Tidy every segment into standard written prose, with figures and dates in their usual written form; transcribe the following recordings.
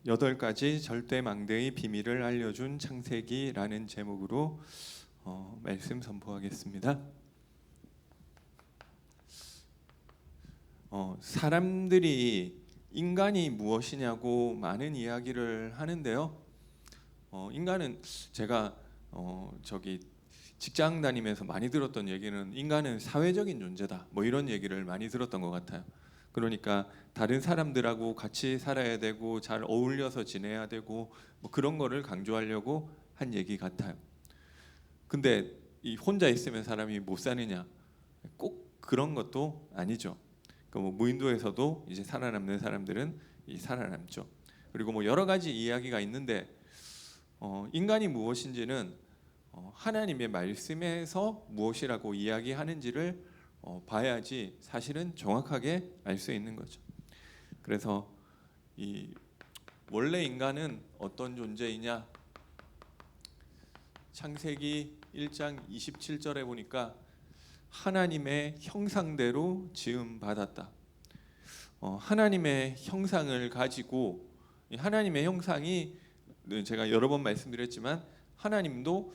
8가지 절대 망대의 비밀을 알려준 창세기라는 제목으로 말씀 선포하겠습니다. 사람들이 인간이 무엇이냐고 많은 이야기를 하는데요. 인간은 제가 직장 다니면서 많이 들었던 얘기는 인간은 사회적인 존재다. 뭐 이런 얘기를 많이 들었던 것 같아요. 그러니까 다른 사람들하고 같이 살아야 되고 잘 어울려서 지내야 되고 뭐 그런 거를 강조하려고 한 얘기 같아요. 근데 이 혼자 있으면 사람이 못 사느냐? 꼭 그런 것도 아니죠. 뭐 무인도에서도 이제 살아남는 사람들은 살아남죠. 그리고 뭐 여러 가지 이야기가 있는데 인간이 무엇인지는 하나님의 말씀에서 무엇이라고 이야기하는지를 봐야지 사실은 정확하게 알 수 있는 거죠. 그래서 원래 인간은 어떤 존재이냐? 창세기 1장 27절에 보니까 하나님의 형상대로 지음 받았다. 하나님의 형상을 가지고 하나님의 형상이 제가 여러 번 말씀드렸지만 하나님도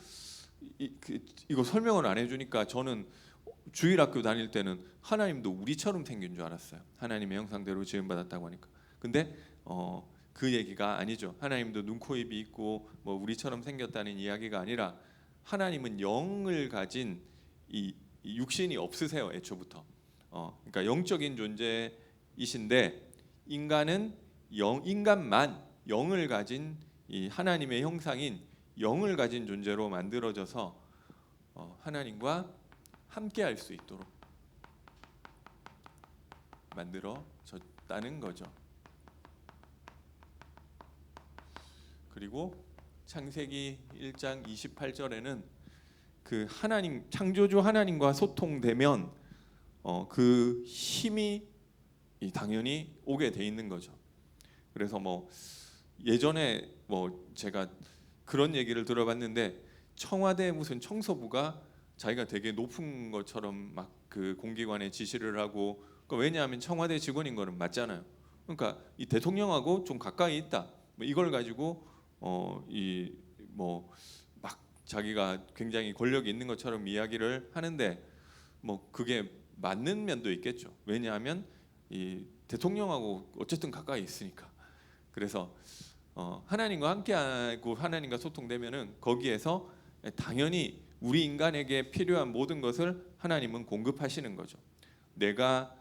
이거 설명을 안 해주니까 저는 주일학교 다닐 때는 하나님도 우리처럼 생긴 줄 알았어요. 하나님의 형상대로 지음받았다고 하니까. 근데 그 얘기가 아니죠. 하나님도 눈, 코, 입이 있고 뭐 우리처럼 생겼다는 이야기가 아니라 하나님은 영을 가진 이 육신이 없으세요. 애초부터. 그러니까 영적인 존재이신데 인간은 인간만 영을 가진 이 하나님의 형상인 영을 가진 존재로 만들어져서 하나님과 함께 할 수 있도록 만들어졌다는 거죠. 그리고 창세기 1장 28절에는 그 하나님 창조주 하나님과 소통되면 그 힘이 당연히 오게 돼 있는 거죠. 그래서 뭐 예전에 뭐 제가 그런 얘기를 들어봤는데 청와대 무슨 청소부가 자기가 되게 높은 것처럼 막 그 공기관에 지시를 하고 왜냐하면 청와대 직원인 거는 맞잖아요. 그러니까 이 대통령하고 좀 가까이 있다. 뭐 이걸 가지고 막 자기가 굉장히 권력이 있는 것처럼 이야기를 하는데 뭐 그게 맞는 면도 있겠죠. 왜냐하면 이 대통령하고 어쨌든 가까이 있으니까. 그래서 하나님과 함께하고 하나님과 소통되면은 거기에서 당연히 우리 인간에게 필요한 모든 것을 하나님은 공급하시는 거죠. 내가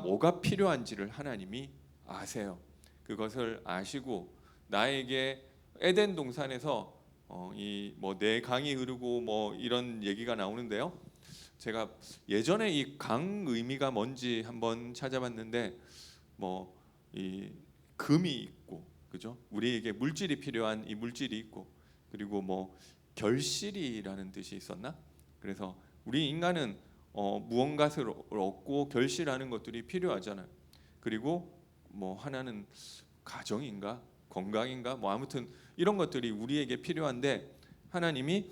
뭐가 필요한지를 하나님이 아세요. 그것을 아시고 나에게 에덴 동산에서 이 뭐 내 강이 흐르고 뭐 이런 얘기가 나오는데요. 제가 예전에 이 강 의미가 뭔지 한번 찾아봤는데 뭐 이 금이 있고 그죠? 우리에게 물질이 필요한 이 물질이 있고 그리고 뭐 결실이라는 뜻이 있었나? 그래서 우리 인간은 무언가를 얻고 결실하는 것들이 필요하잖아요. 그리고 뭐 하나는 가정인가 건강인가 뭐 아무튼 이런 것들이 우리에게 필요한데 하나님이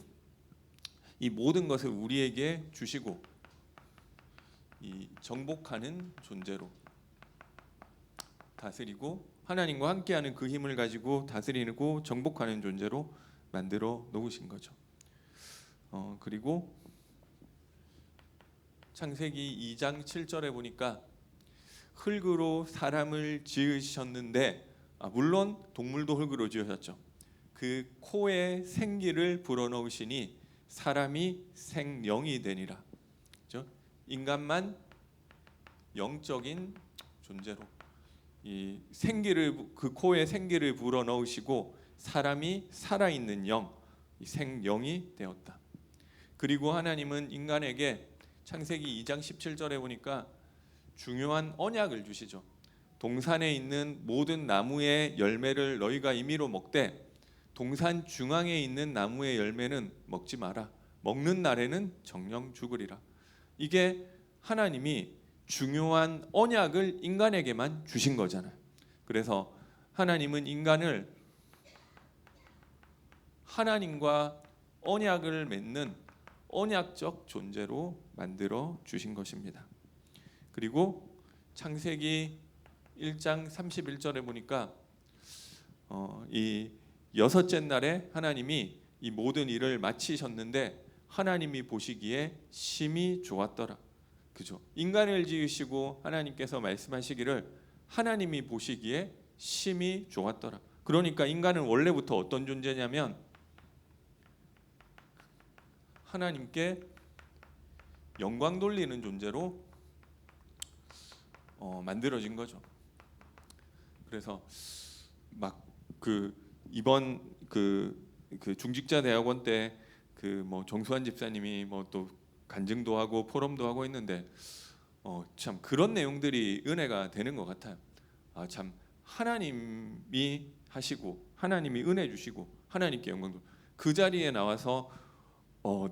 이 모든 것을 우리에게 주시고 이 정복하는 존재로 다스리고 하나님과 함께하는 그 힘을 가지고 다스리고 정복하는 존재로 만들어 놓으신 거죠. 그리고 창세기 2장 7절에 보니까 흙으로 사람을 지으셨는데 물론 동물도 흙으로 지으셨죠. 그 코에 생기를 불어넣으시니 사람이 생령이 되니라. 그렇죠? 인간만 영적인 존재로 이 생기를 그 코에 생기를 불어넣으시고 사람이 살아있는 영, 이 생령이 되었다. 그리고 하나님은 인간에게 창세기 2장 17절에 보니까 중요한 언약을 주시죠. 동산에 있는 모든 나무의 열매를 너희가 임의로 먹되 동산 중앙에 있는 나무의 열매는 먹지 마라. 먹는 날에는 정령 죽으리라. 이게 하나님이 중요한 언약을 인간에게만 주신 거잖아요. 그래서 하나님은 인간을 하나님과 언약을 맺는 언약적 존재로 만들어 주신 것입니다. 그리고 창세기 1장 31절에 보니까 이 여섯째 날에 하나님이 이 모든 일을 마치셨는데 하나님이 보시기에 심히 좋았더라. 그죠? 인간을 지으시고 하나님께서 말씀하시기를 하나님이 보시기에 심히 좋았더라. 그러니까 인간은 원래부터 어떤 존재냐면 하나님께 영광 돌리는 존재로 만들어진 거죠. 그래서 막 이번 중직자 대학원 때 뭐 정수환 집사님이 뭐 또 간증도 하고 포럼도 하고 있는데 참 그런 내용들이 은혜가 되는 것 같아요. 참 하나님이 하시고 하나님이 은혜 주시고 하나님께 영광도 그 자리에 나와서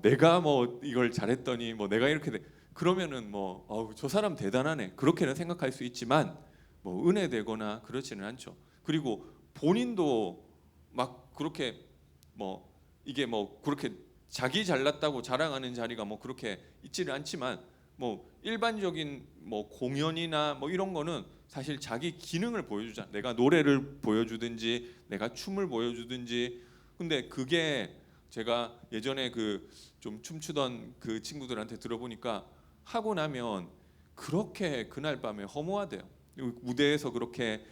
내가 뭐 이걸 잘했더니 뭐 내가 이렇게 그러면은 뭐 저 사람 대단하네 그렇게는 생각할 수 있지만 뭐 은혜 되거나 그렇지는 않죠. 그리고 본인도 막 그렇게 뭐 이게 뭐 그렇게 자기 잘났다고 자랑하는 자리가 뭐 그렇게 있지는 않지만 뭐 일반적인 뭐 공연이나 뭐 이런 거는 사실 자기 기능을 보여주자. 내가 노래를 보여주든지 내가 춤을 보여주든지. 근데 그게 제가 예전에 좀 춤추던 그 친구들한테 들어보니까 하고 나면 그렇게 그날 밤에 허무하대요. 무대에서 그렇게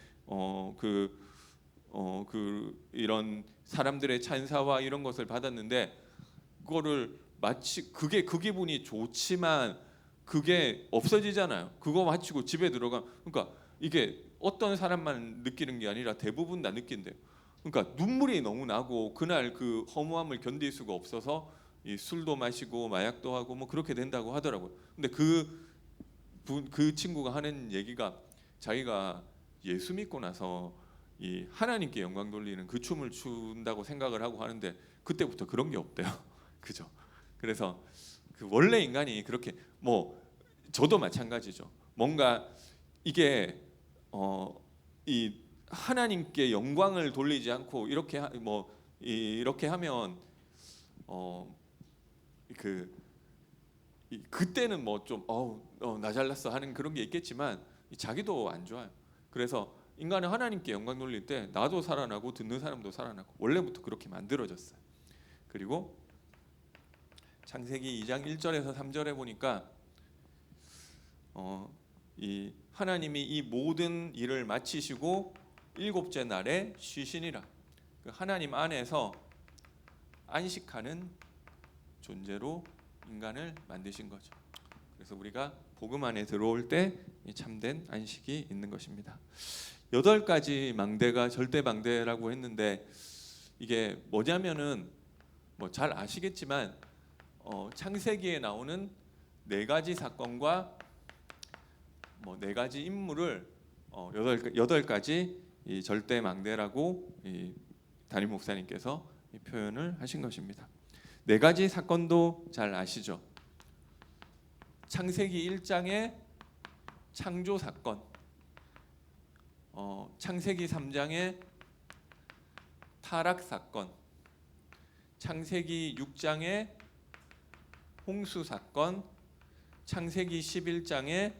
이런 사람들의 찬사와 이런 것을 받았는데 그거를 마치 그 기분이 좋지만 그게 없어지잖아요. 그거 마치고 집에 들어가 그러니까 이게 어떤 사람만 느끼는 게 아니라 대부분 다 느낀대요. 그러니까 눈물이 너무 나고 그날 그 허무함을 견딜 수가 없어서 이 술도 마시고 마약도 하고 뭐 그렇게 된다고 하더라고요. 근데 그 친구가 하는 얘기가 자기가 예수 믿고 나서 이 하나님께 영광 돌리는 그 춤을 춘다고 생각을 하고 하는데 그때부터 그런 게 없대요. 그죠? 그래서 원래 인간이 그렇게 뭐 저도 마찬가지죠. 뭔가 이게 이 하나님께 영광을 돌리지 않고 이렇게 하면 그때는 뭐 좀 나 잘났어 하는 그런 게 있겠지만 자기도 안 좋아요. 그래서 인간은 하나님께 영광 돌릴 때 나도 살아나고 듣는 사람도 살아나고 원래부터 그렇게 만들어졌어요. 그리고 창세기 2장 1절에서 3절에 보니까 이 하나님이 이 모든 일을 마치시고 일곱째 날에 쉬시니라. 하나님 안에서 안식하는 존재로 인간을 만드신 거죠. 그래서 우리가 복음 안에 들어올 때 참된 안식이 있는 것입니다. 8가지 망대가 절대 망대라고 했는데 이게 뭐냐면은 뭐 잘 아시겠지만 창세기에 나오는 4가지 사건과 뭐 4가지 인물을 8가지 이 절대 망대라고 이 담임 목사님께서 이 표현을 하신 것입니다. 4가지 사건도 잘 아시죠? 창세기 1장의 창조 사건, 창세기 3장의 타락 사건, 창세기 6장의 홍수 사건, 창세기 11장의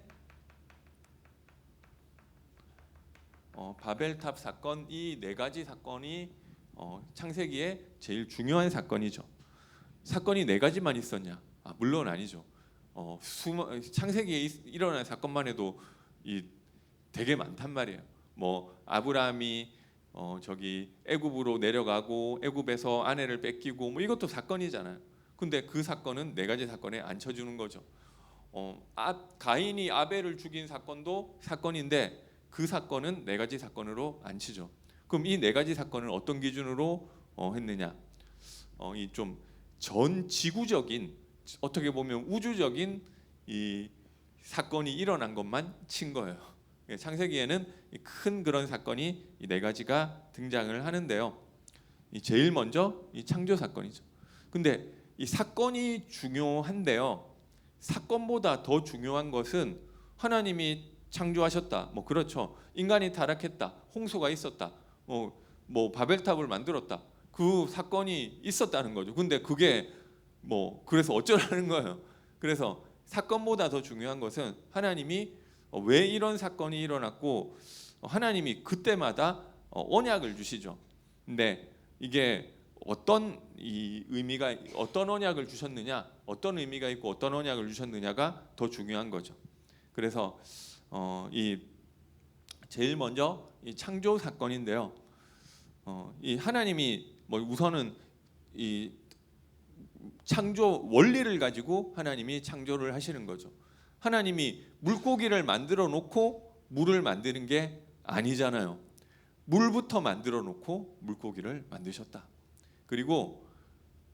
바벨탑 사건, 이 4가지 사건이 창세기의 제일 중요한 사건이죠. 사건이 4가지만 있었냐? 물론 아니죠. 창세기에 일어난 사건만 해도 되게 많단 말이에요. 뭐 아브라함이 저기 애굽으로 내려가고 애굽에서 아내를 뺏기고 뭐 이것도 사건이잖아요. 근데 그 사건은 4가지 사건에 앉혀주는 거죠. 가인이 아벨을 죽인 사건도 사건인데 그 사건은 4가지 사건으로 앉히죠. 그럼 이 4가지 사건을 어떤 기준으로 했느냐? 이 좀 전 지구적인 어떻게 보면 우주적인 이 사건이 일어난 것만 친 거예요. 창세기에는 큰 그런 사건이 이 4가지가 등장을 하는데요. 제일 먼저 이 창조 사건이죠. 근데 이 사건이 중요한데요. 사건보다 더 중요한 것은 하나님이 창조하셨다. 뭐 그렇죠. 인간이 타락했다. 홍수가 있었다. 뭐 바벨탑을 만들었다. 그 사건이 있었다는 거죠. 근데 그게 그래서 어쩌라는 거예요. 그래서 사건보다 더 중요한 것은 하나님이 왜 이런 사건이 일어났고 하나님이 그때마다 언약을 주시죠. 근데 이게 어떤 이 의미가 어떤 언약을 주셨느냐, 어떤 의미가 있고 어떤 언약을 주셨느냐가 더 중요한 거죠. 그래서 이 제일 먼저 이 창조 사건인데요. 이 하나님이 뭐 우선은 이 창조 원리를 가지고 하나님이 창조를 하시는 거죠. 하나님이 물고기를 만들어 놓고 물을 만드는 게 아니잖아요. 물부터 만들어 놓고 물고기를 만드셨다. 그리고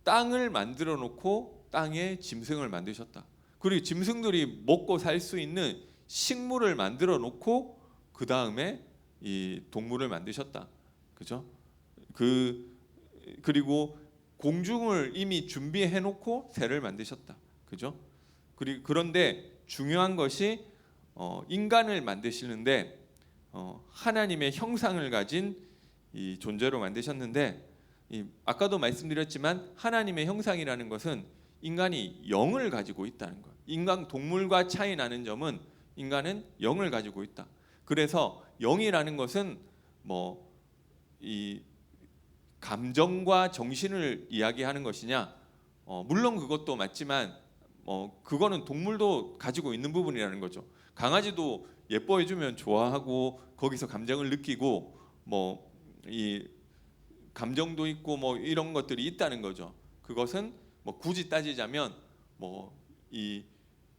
땅을 만들어 놓고 땅에 짐승을 만드셨다. 그리고 짐승들이 먹고 살 수 있는 식물을 만들어 놓고 그 다음에 이 동물을 만드셨다. 그죠? 그리고 공중을 이미 준비해 놓고 새를 만드셨다. 그죠? 그런데 중요한 것이 인간을 만드시는데 하나님의 형상을 가진 이 존재로 만드셨는데 아까도 말씀드렸지만 하나님의 형상이라는 것은 인간이 영을 가지고 있다는 거예요. 인간 동물과 차이 나는 점은 인간은 영을 가지고 있다. 그래서 영이라는 것은 뭐 이 감정과 정신을 이야기하는 것이냐? 물론 그것도 맞지만 그거는 동물도 가지고 있는 부분이라는 거죠. 강아지도 예뻐해주면 좋아하고 거기서 감정을 느끼고 뭐 이 감정도 있고 뭐 이런 것들이 있다는 거죠. 그것은 뭐 굳이 따지자면 뭐 이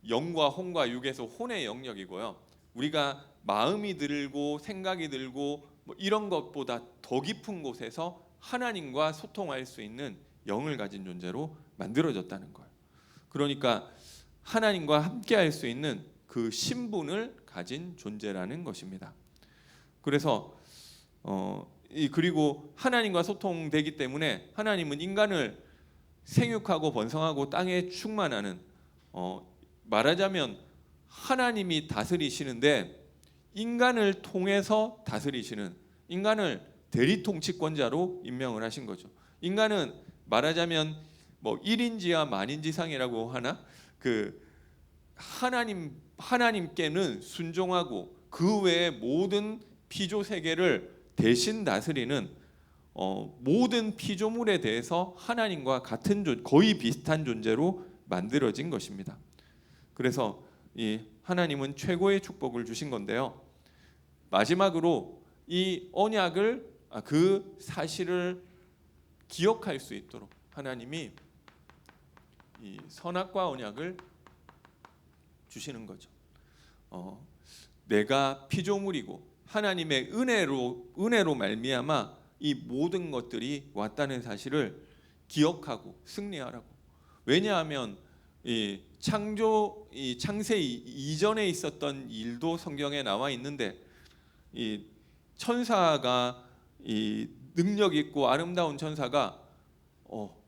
영과 혼과 육에서 혼의 영역이고요. 우리가 마음이 들고 생각이 들고 뭐 이런 것보다 더 깊은 곳에서 하나님과 소통할 수 있는 영을 가진 존재로 만들어졌다는 거예요. 그러니까 하나님과 함께할 수 있는 그 신분을 가진 존재라는 것입니다. 그래서 그리고 하나님과 소통되기 때문에 하나님은 인간을 생육하고 번성하고 땅에 충만하는 말하자면 하나님이 다스리시는데 인간을 통해서 다스리시는 인간을 대리통치권자로 임명을 하신 거죠. 인간은 말하자면 뭐 1인지와 만인지상이라고 하나 그 하나님께는 순종하고 그 외의 모든 피조 세계를 대신 다스리는 모든 피조물에 대해서 하나님과 같은 거의 비슷한 존재로 만들어진 것입니다. 그래서 이 하나님은 최고의 축복을 주신 건데요. 마지막으로 이 언약을 그 사실을 기억할 수 있도록 하나님이 이 선악과 언약을 주시는 거죠. 내가 피조물이고 하나님의 은혜로 말미암아 이 모든 것들이 왔다는 사실을 기억하고 승리하라고. 왜냐하면 이 창세 이전에 있었던 일도 성경에 나와 있는데 이 천사가 이 능력 있고 아름다운 천사가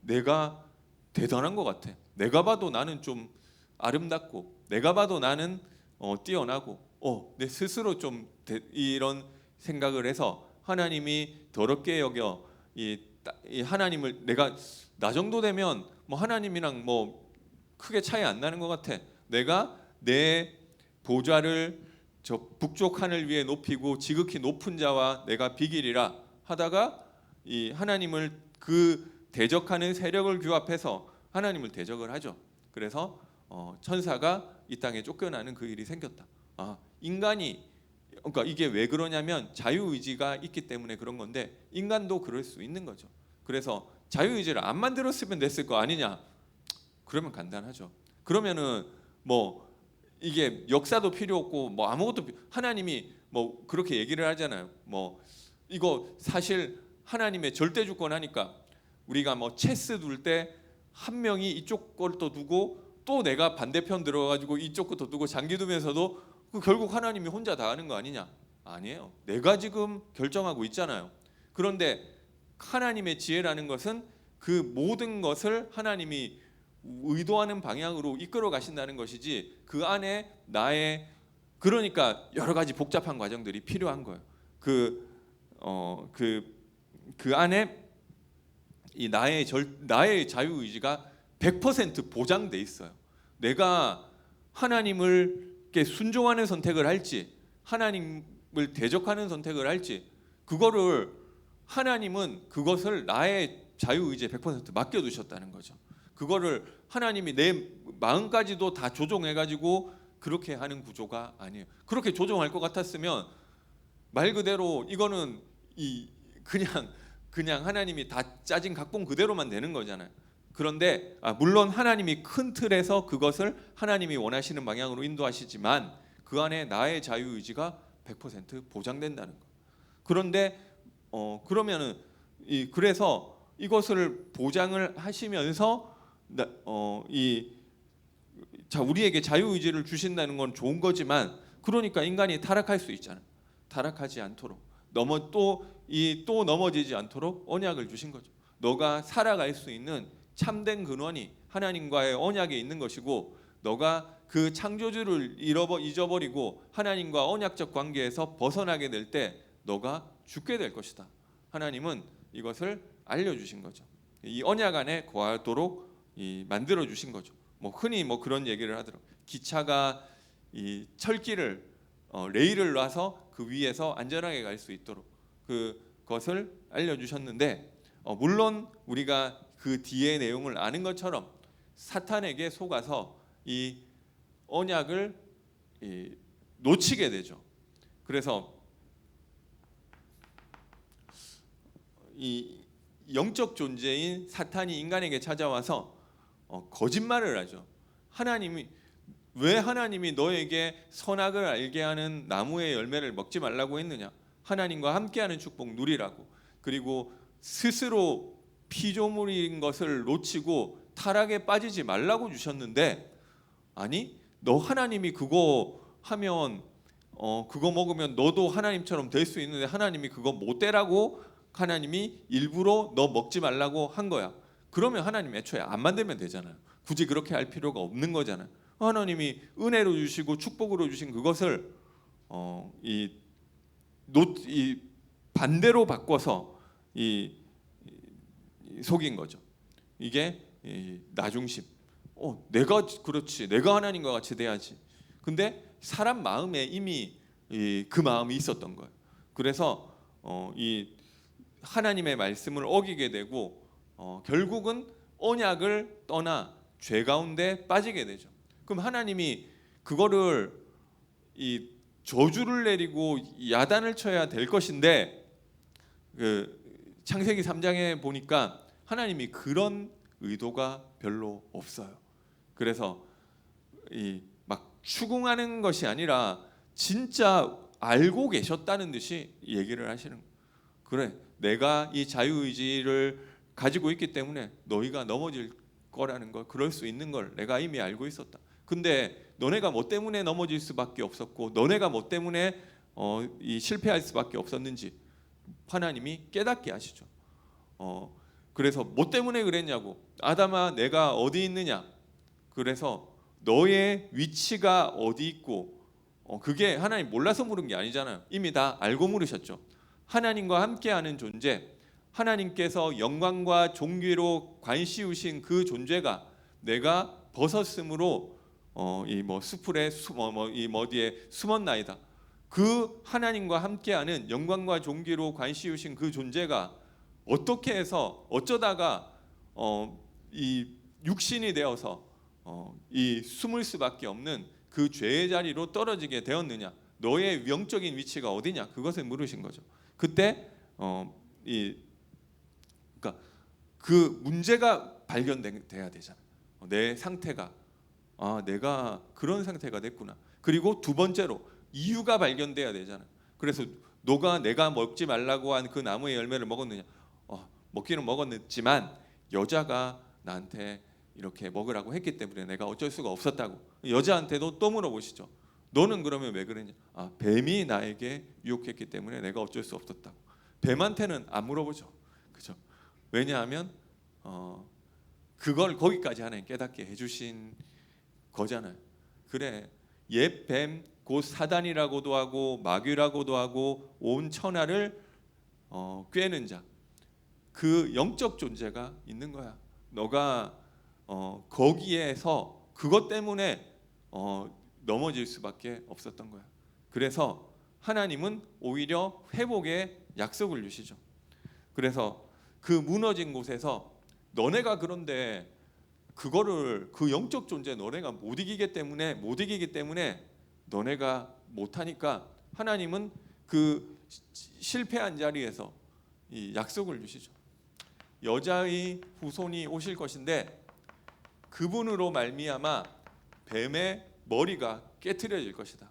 내가 대단한 것 같아. 내가 봐도 나는 좀 아름답고 내가 봐도 나는 뛰어나고 내 스스로 좀 이런 생각을 해서 하나님이 더럽게 여겨 이 하나님을 내가 나 정도 되면 뭐 하나님이랑 뭐 크게 차이 안 나는 것 같아. 내가 내 보좌를 저 북쪽 하늘 위에 높이고 지극히 높은 자와 내가 비기리라 하다가 이 하나님을 그 대적하는 세력을 규합해서 하나님을 대적을 하죠. 그래서 천사가 이 땅에 쫓겨나는 그 일이 생겼다. 인간이 그러니까 이게 왜 그러냐면 자유의지가 있기 때문에 그런 건데 인간도 그럴 수 있는 거죠. 그래서 자유의지를 안 만들었으면 됐을 거 아니냐? 그러면 간단하죠. 그러면은 뭐 이게 역사도 필요 없고 뭐 아무것도 하나님이 뭐 그렇게 얘기를 하잖아요. 뭐 이거 사실 하나님의 절대 주권 하니까 우리가 뭐 체스 둘 때 한 명이 이쪽 걸 또 두고 또 내가 반대편 들어가지고 이쪽 것도 두고 장기 두면서도 결국 하나님이 혼자 다 하는 거 아니냐? 아니에요. 내가 지금 결정하고 있잖아요. 그런데 하나님의 지혜라는 것은 그 모든 것을 하나님이 의도하는 방향으로 이끌어 가신다는 것이지 그 안에 나의 그러니까 여러 가지 복잡한 과정들이 필요한 거예요. 그 안에 이 나의 자유 의지가 100% 보장돼 있어요. 내가 하나님을 하나님께 순종하는 선택을 할지 하나님을 대적하는 선택을 할지 그거를 하나님은 그것을 나의 자유의지에 100% 맡겨두셨다는 거죠. 그거를 하나님이 내 마음까지도 다 조종해가지고 그렇게 하는 구조가 아니에요. 그렇게 조종할 것 같았으면 말 그대로 이거는 그냥 하나님이 다 짜진 각본 그대로만 되는 거잖아요. 그런데 물론 하나님이 큰 틀에서 그것을 하나님이 원하시는 방향으로 인도하시지만 그 안에 나의 자유의지가 100% 보장된다는 거. 그런데 그러면은 그래서 이것을 보장을 하시면서 우리에게 자유의지를 주신다는 건 좋은 거지만 그러니까 인간이 타락할 수 있잖아요. 타락하지 않도록 또 넘어지지 않도록 언약을 주신 거죠. 너가 살아갈 수 있는 참된 근원이 하나님과의 언약에 있는 것이고 너가 그 창조주를 잊어버리고 하나님과 언약적 관계에서 벗어나게 될 때 너가 죽게 될 것이다. 하나님은 이것을 알려주신 거죠. 이 언약 안에 거하도록 만들어 주신 거죠. 흔히 그런 얘기를 하더라고요. 기차가 이 철길을 레일을 놔서 그 위에서 안전하게 갈 수 있도록 그것을 알려주셨는데 물론 우리가 그 뒤의 내용을 아는 것처럼 사탄에게 속아서 이 언약을 놓치게 되죠. 그래서 이 영적 존재인 사탄이 인간에게 찾아와서 거짓말을 하죠. 왜 하나님이 너에게 선악을 알게 하는 나무의 열매를 먹지 말라고 했느냐? 하나님과 함께하는 축복 누리라고. 그리고 스스로 피조물인 것을 놓치고 타락에 빠지지 말라고 주셨는데 아니 너 하나님이 그거 하면 그거 먹으면 너도 하나님처럼 될 수 있는데 하나님이 그거 못 되라고 하나님이 일부러 너 먹지 말라고 한 거야. 그러면 하나님 애초에 안 만들면 되잖아요. 굳이 그렇게 할 필요가 없는 거잖아요. 하나님이 은혜로 주시고 축복으로 주신 그것을 반대로 바꿔서 속인 거죠. 이게 나 중심. 내가 그렇지. 내가 하나님과 같이 돼야지. 근데 사람 마음에 이미 그 마음이 있었던 거예요. 그래서 이 하나님의 말씀을 어기게 되고 결국은 언약을 떠나 죄 가운데 빠지게 되죠. 그럼 하나님이 그거를 저주를 내리고 야단을 쳐야 될 것인데 창세기 3장에 보니까 하나님이 그런 의도가 별로 없어요. 그래서 막 추궁하는 것이 아니라 진짜 알고 계셨다는 듯이 얘기를 하시는 거예요. 그래, 내가 이 자유의지를 가지고 있기 때문에 너희가 넘어질 거라는 걸, 그럴 수 있는 걸 내가 이미 알고 있었다. 근데 너네가 뭐 때문에 넘어질 수밖에 없었고 너네가 뭐 때문에 실패할 수밖에 없었는지 하나님이 깨닫게 하시죠. 그래서 뭐 때문에 그랬냐고. 아담아 내가 어디 있느냐. 그래서 너의 위치가 어디 있고 그게 하나님 몰라서 물은 게 아니잖아요. 이미 다 알고 물으셨죠. 하나님과 함께하는 존재, 하나님께서 영광과 존귀로 관시우신 그 존재가 내가 벗었으므로 수풀에 어디에 숨었나이다. 그 하나님과 함께하는 영광과 존귀로 관시우신 그 존재가 어떻게 해서 어쩌다가 이 육신이 되어서 이 숨을 수밖에 없는 그 죄의 자리로 떨어지게 되었느냐? 너의 영적인 위치가 어디냐? 그것을 물으신 거죠. 그때 그러니까 그 문제가 발견돼야 되잖아. 내 상태가 내가 그런 상태가 됐구나. 그리고 두 번째로 이유가 발견돼야 되잖아. 그래서 내가 먹지 말라고 한 그 나무의 열매를 먹었느냐? 먹기는 먹었지만 여자가 나한테 이렇게 먹으라고 했기 때문에 내가 어쩔 수가 없었다고. 여자한테도 또 물어보시죠. 너는 그러면 왜 그랬냐? 뱀이 나에게 유혹했기 때문에 내가 어쩔 수 없었다고. 뱀한테는 안 물어보죠. 그죠? 왜냐하면 그걸 거기까지 하나님 깨닫게 해주신 거잖아요. 그래, 옛 뱀 곧 사단이라고도 하고 마귀라고도 하고 온 천하를 꿰는 자, 그 영적 존재가 있는 거야. 너가 거기에서 그것 때문에 넘어질 수밖에 없었던 거야. 그래서 하나님은 오히려 회복의 약속을 주시죠. 그래서 그 무너진 곳에서 너네가 그런데 그거를 그 영적 존재 너네가 못 이기기 때문에 너네가 못하니까 하나님은 그 실패한 자리에서 이 약속을 주시죠. 여자의 후손이 오실 것인데 그분으로 말미암아 뱀의 머리가 깨트려질 것이다.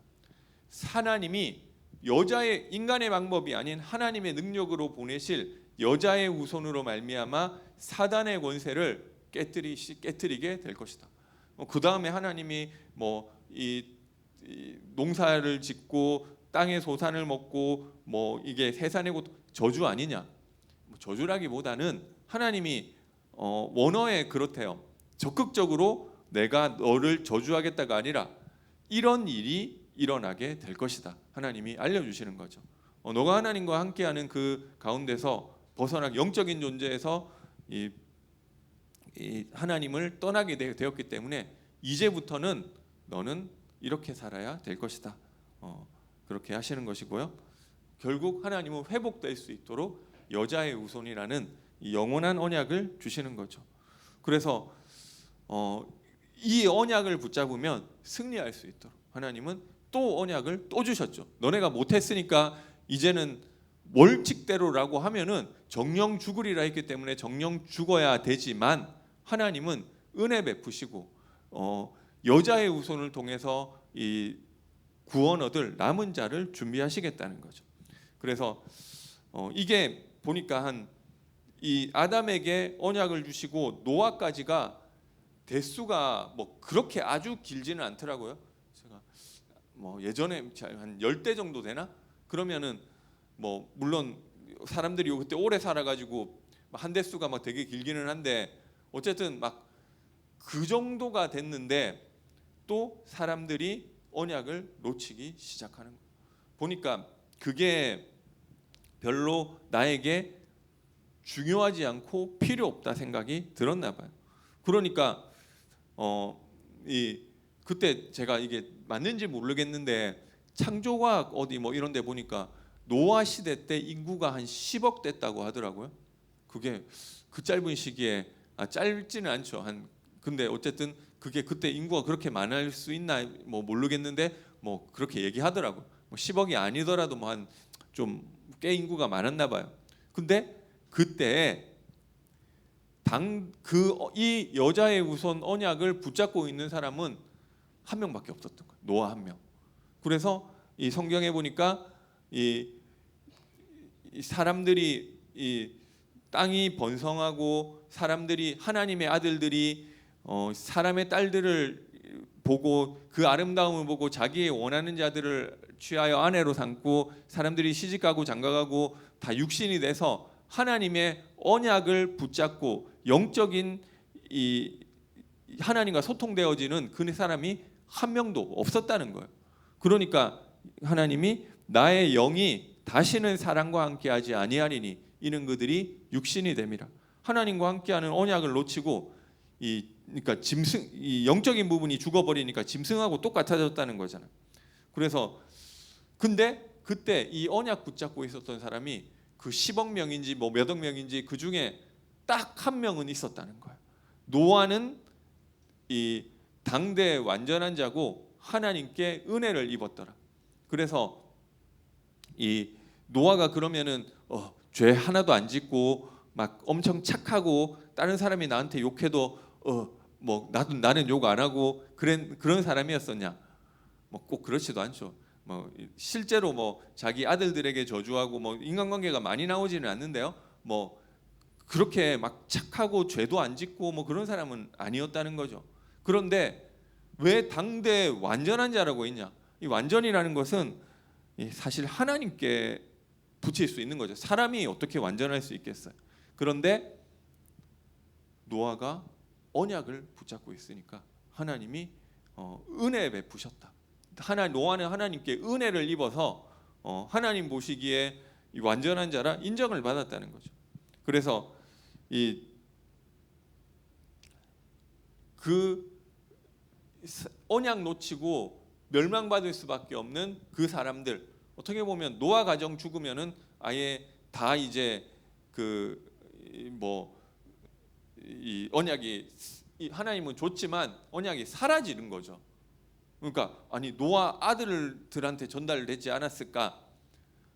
하나님이 여자의 인간의 방법이 아닌 하나님의 능력으로 보내실 여자의 후손으로 말미암아 사단의 권세를 깨트리게 될 것이다. 그 다음에 하나님이 이 농사를 짓고 땅의 소산을 먹고 이게 해산의 곧 저주 아니냐? 저주라기보다는 하나님이 원어에 그렇대요. 적극적으로 내가 너를 저주하겠다가 아니라 이런 일이 일어나게 될 것이다. 하나님이 알려주시는 거죠. 너가 하나님과 함께하는 그 가운데서 벗어나 영적인 존재에서 이 하나님을 떠나게 되었기 때문에 이제부터는 너는 이렇게 살아야 될 것이다. 그렇게 하시는 것이고요. 결국 하나님은 회복될 수 있도록 여자의 후손이라는 이 영원한 언약을 주시는 거죠. 그래서 이 언약을 붙잡으면 승리할 수 있도록 하나님은 또 언약을 또 주셨죠. 너네가 못했으니까 이제는 원칙대로라고 하면은 정령 죽으리라 했기 때문에 정령 죽어야 되지만 하나님은 은혜 베푸시고 여자의 후손을 통해서 이 구원 얻을 남은 자를 준비하시겠다는 거죠. 그래서 이게 보니까 이 아담에게 언약을 주시고 노아까지가 대수가 그렇게 아주 길지는 않더라고요. 제가 예전에 한 10대 정도 되나? 그러면은 물론 사람들이 그때 오래 살아가지고 한 대수가 되게 길기는 한데 어쨌든 그 정도가 됐는데 또 사람들이 언약을 놓치기 시작하는 거예요. 보니까 그게 별로 나에게 중요하지 않고 필요 없다 생각이 들었나 봐요. 그러니까 그때 제가 이게 맞는지 모르겠는데 창조과학 어디 이런 데 보니까 노아 시대 때 인구가 한 10억 됐다고 하더라고요. 그게 그 짧은 시기에 짧지는 않죠. 근데 어쨌든 그게 그때 인구가 그렇게 많을 수 있나 모르겠는데 그렇게 얘기하더라고요. 10억이 아니더라도 한 좀 꽤 인구가 많았나 봐요. 근데 그때 이 여자의 우선 언약을 붙잡고 있는 사람은 한 명밖에 없었던 거예요. 노아 한 명. 그래서 이 성경에 보니까 이 사람들이 이 땅이 번성하고 사람들이 하나님의 아들들이 사람의 딸들을 보고 그 아름다움을 보고 자기의 원하는 자들을 취하여 아내로 삼고 사람들이 시집가고 장가가고 다 육신이 돼서 하나님의 언약을 붙잡고 영적인 이 하나님과 소통되어지는 그 사람이 한 명도 없었다는 거예요. 그러니까 하나님이 나의 영이 다시는 사람과 함께하지 아니하리니 이는 그들이 육신이 됨이라. 하나님과 함께하는 언약을 놓치고 그러니까 이 영적인 부분이 죽어버리니까 짐승하고 똑같아졌다는 거잖아요. 그래서 근데 그때 이 언약 붙잡고 있었던 사람이 그 10억 명인지 몇억 명인지 그 중에 딱 한 명은 있었다는 거예요. 노아는 이 당대 완전한 자고 하나님께 은혜를 입었더라. 그래서 이 노아가 그러면은 죄 하나도 안 짓고 엄청 착하고 다른 사람이 나한테 욕해도 나는 욕 안 하고 그런 사람이었었냐? 꼭 그렇지도 않죠. 실제로 자기 아들들에게 저주하고 인간관계가 많이 나오지는 않는데요. 그렇게 착하고 죄도 안 짓고 그런 사람은 아니었다는 거죠. 그런데 왜 당대 완전한 자라고 있냐? 이 완전이라는 것은 사실 하나님께 붙일 수 있는 거죠. 사람이 어떻게 완전할 수 있겠어요? 그런데 노아가 언약을 붙잡고 있으니까 하나님이 은혜 베푸셨다. 노아는 하나님께 은혜를 입어서 하나님 보시기에 완전한 자라 인정을 받았다는 거죠. 그래서 그 언약 놓치고 멸망받을 수밖에 없는 그 사람들, 어떻게 보면 노아 가정 죽으면은 아예 다 이제 이 언약이 하나님은 줬지만 언약이 사라지는 거죠. 그러니까 아니 노아 아들들한테 전달되지 않았을까?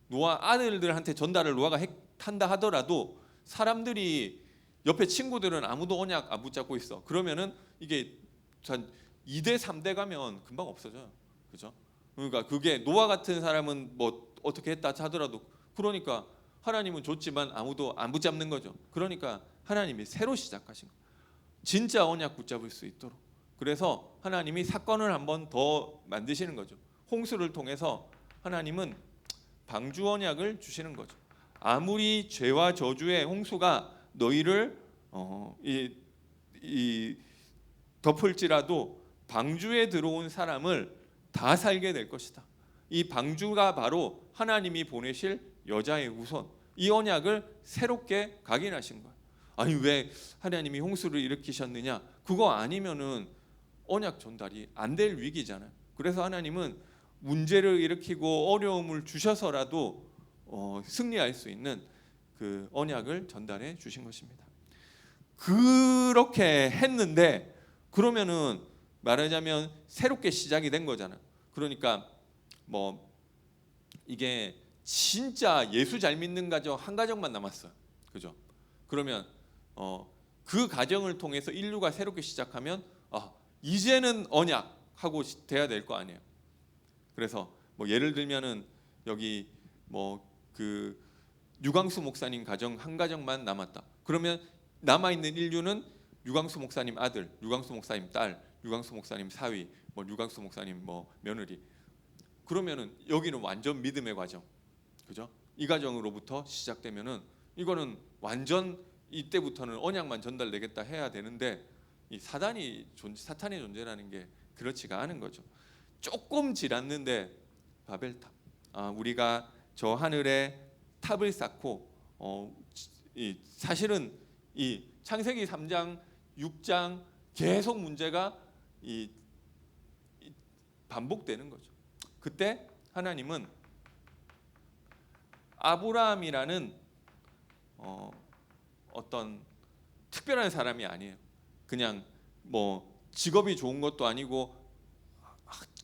노아 아들들한테 전달을 노아가 한다 하더라도 사람들이 옆에 친구들은 아무도 언약 안 붙잡고 있어. 그러면은 이게 한 2대 3대 가면 금방 없어져요. 그죠? 그러니까 그게 노아 같은 사람은 뭐 어떻게 했다 하더라도 그러니까 하나님은 줬지만 아무도 안 붙잡는 거죠. 그러니까 하나님이 새로 시작하신 거예요. 진짜 언약 붙잡을 수 있도록. 그래서 하나님이 사건을 한번 더 만드시는 거죠. 홍수를 통해서 하나님은 방주 언약을 주시는 거죠. 아무리 죄와 저주의 홍수가 너희를 덮을지라도 방주에 들어온 사람을 다 살게 될 것이다. 이 방주가 바로 하나님이 보내실 여자의 후손. 이 언약을 새롭게 각인하신 거예요. 아니 왜 하나님이 홍수를 일으키셨느냐? 그거 아니면은 언약 전달이 안 될 위기잖아요. 그래서 하나님은 문제를 일으키고 어려움을 주셔서라도 승리할 수 있는 그 언약을 전달해 주신 것입니다. 그렇게 했는데 그러면은 말하자면 새롭게 시작이 된 거잖아요. 그러니까 뭐 이게 진짜 예수 잘 믿는 가정 한 가정만 남았어요. 그죠? 그러면 그 가정을 통해서 인류가 새롭게 시작하면 이제는 언약하고 돼야 될 거 아니에요. 그래서 뭐 예를 들면은 여기 뭐 그 유광수 목사님 가정 한 가정만 남았다. 그러면 남아 있는 인류는 유광수 목사님 아들, 유광수 목사님 딸, 유광수 목사님 사위, 뭐 유광수 목사님 뭐 며느리. 그러면은 여기는 완전 믿음의 과정. 그죠? 이 과정으로부터 시작되면은 이거는 완전 이때부터는 언약만 전달되겠다 해야 되는데 이 사탄의 존재라는 게 그렇지가 않은 거죠. 조금 지났는데 바벨탑. 우리가 저 하늘에 탑을 쌓고 사실은 이 창세기 3장, 6장 계속 문제가 반복되는 거죠. 그때 하나님은 아브라함이라는 어떤 특별한 사람이 아니에요. 그냥 뭐 직업이 좋은 것도 아니고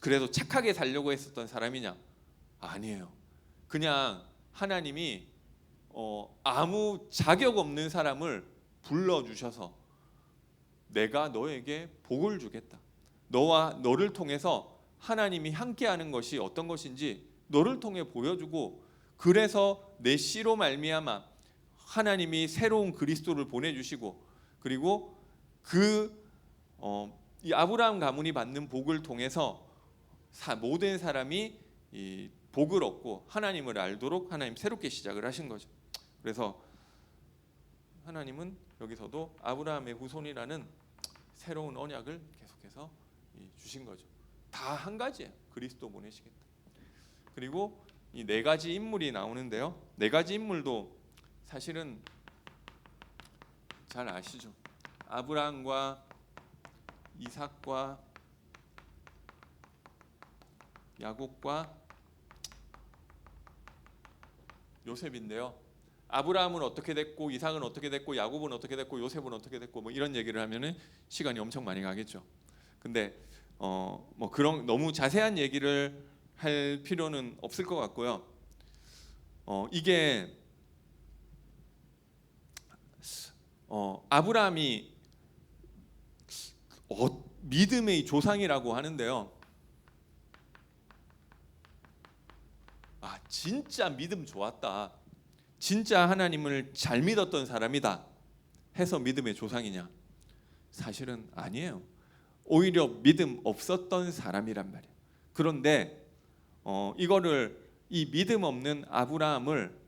그래도 착하게 살려고 했었던 사람이냐? 아니에요. 그냥 하나님이 아무 자격 없는 사람을 불러주셔서 내가 너에게 복을 주겠다. 너를 통해서 하나님이 함께하는 것이 어떤 것인지 너를 통해 보여주고 그래서 내 씨로 말미암아 하나님이 새로운 그리스도를 보내주시고 그리고 이 아브라함 가문이 받는 복을 통해서 모든 사람이 이 복을 얻고 하나님을 알도록 하나님 새롭게 시작을 하신 거죠. 그래서 하나님은 여기서도 아브라함의 후손이라는 새로운 언약을 계속해서 주신 거죠. 다 한 가지예요. 그리스도 보내시겠다. 그리고 이 네 가지 인물이 나오는데요. 네 가지 인물도 사실은 잘 아시죠. 아브라함과 이삭과 야곱과 요셉인데요. 아브라함은 어떻게 됐고 이삭은 어떻게 됐고 야곱은 어떻게 됐고 요셉은 어떻게 됐고 뭐 이런 얘기를 하면은 시간이 엄청 많이 가겠죠. 근데 뭐 그런 너무 자세한 얘기를 할 필요는 없을 것 같고요. 이게 아브라함이 믿음의 조상이라고 하는데요. 진짜 믿음 좋았다. 진짜 하나님을 잘 믿었던 사람이다 해서 믿음의 조상이냐? 사실은 아니에요. 오히려 믿음 없었던 사람이란 말이에요. 그런데 이 믿음 없는 아브라함을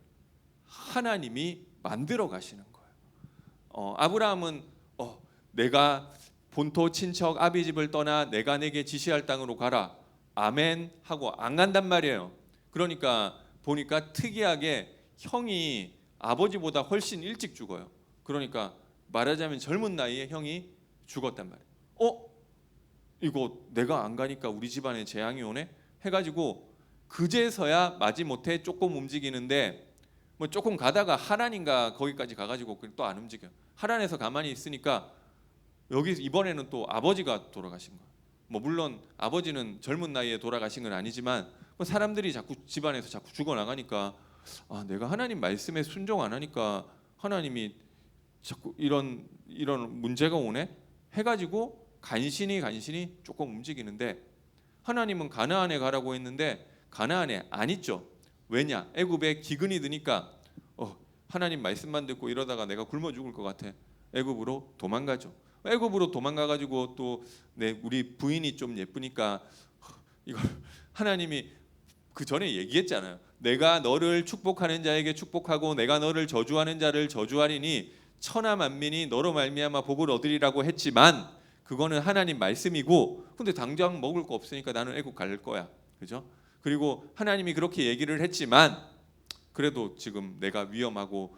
하나님이 만들어 가시는 거예요. 아브라함은 내가 본토 친척 아비 집을 떠나 내가 내게 지시할 땅으로 가라. 아멘 하고 안 간단 말이에요. 그러니까 보니까 특이하게 형이 아버지보다 훨씬 일찍 죽어요. 그러니까 말하자면 젊은 나이에 형이 죽었단 말이에요. 이거 내가 안 가니까 우리 집안에 재앙이 오네 해가지고 그제서야 마지못해 조금 움직이는데 뭐 조금 가다가 하란인가 거기까지 가가지고 또 안 움직여. 하란에서 가만히 있으니까 여기 이번에는 또 아버지가 돌아가신 거야. 뭐 물론 아버지는 젊은 나이에 돌아가신 건 아니지만 뭐 사람들이 자꾸 집안에서 자꾸 죽어나가니까 내가 하나님 말씀에 순종 안 하니까 하나님이 자꾸 이런 문제가 오네 해가지고 간신히 조금 움직이는데 하나님은 가나안에 가라고 했는데 가나안에 안 있죠. 왜냐? 애굽에 기근이 드니까 하나님 말씀만 듣고 이러다가 내가 굶어 죽을 것 같아. 애굽으로 도망가죠. 애굽으로 도망가가지고 또 우리 부인이 좀 예쁘니까 이걸 하나님이 그 전에 얘기했잖아요. 내가 너를 축복하는 자에게 축복하고 내가 너를 저주하는 자를 저주하리니 천하 만민이 너로 말미암아 복을 얻으리라고 했지만 그거는 하나님 말씀이고 근데 당장 먹을 거 없으니까 나는 애국 갈 거야. 그죠? 그리고 하나님이 그렇게 얘기를 했지만 그래도 지금 내가 위험하고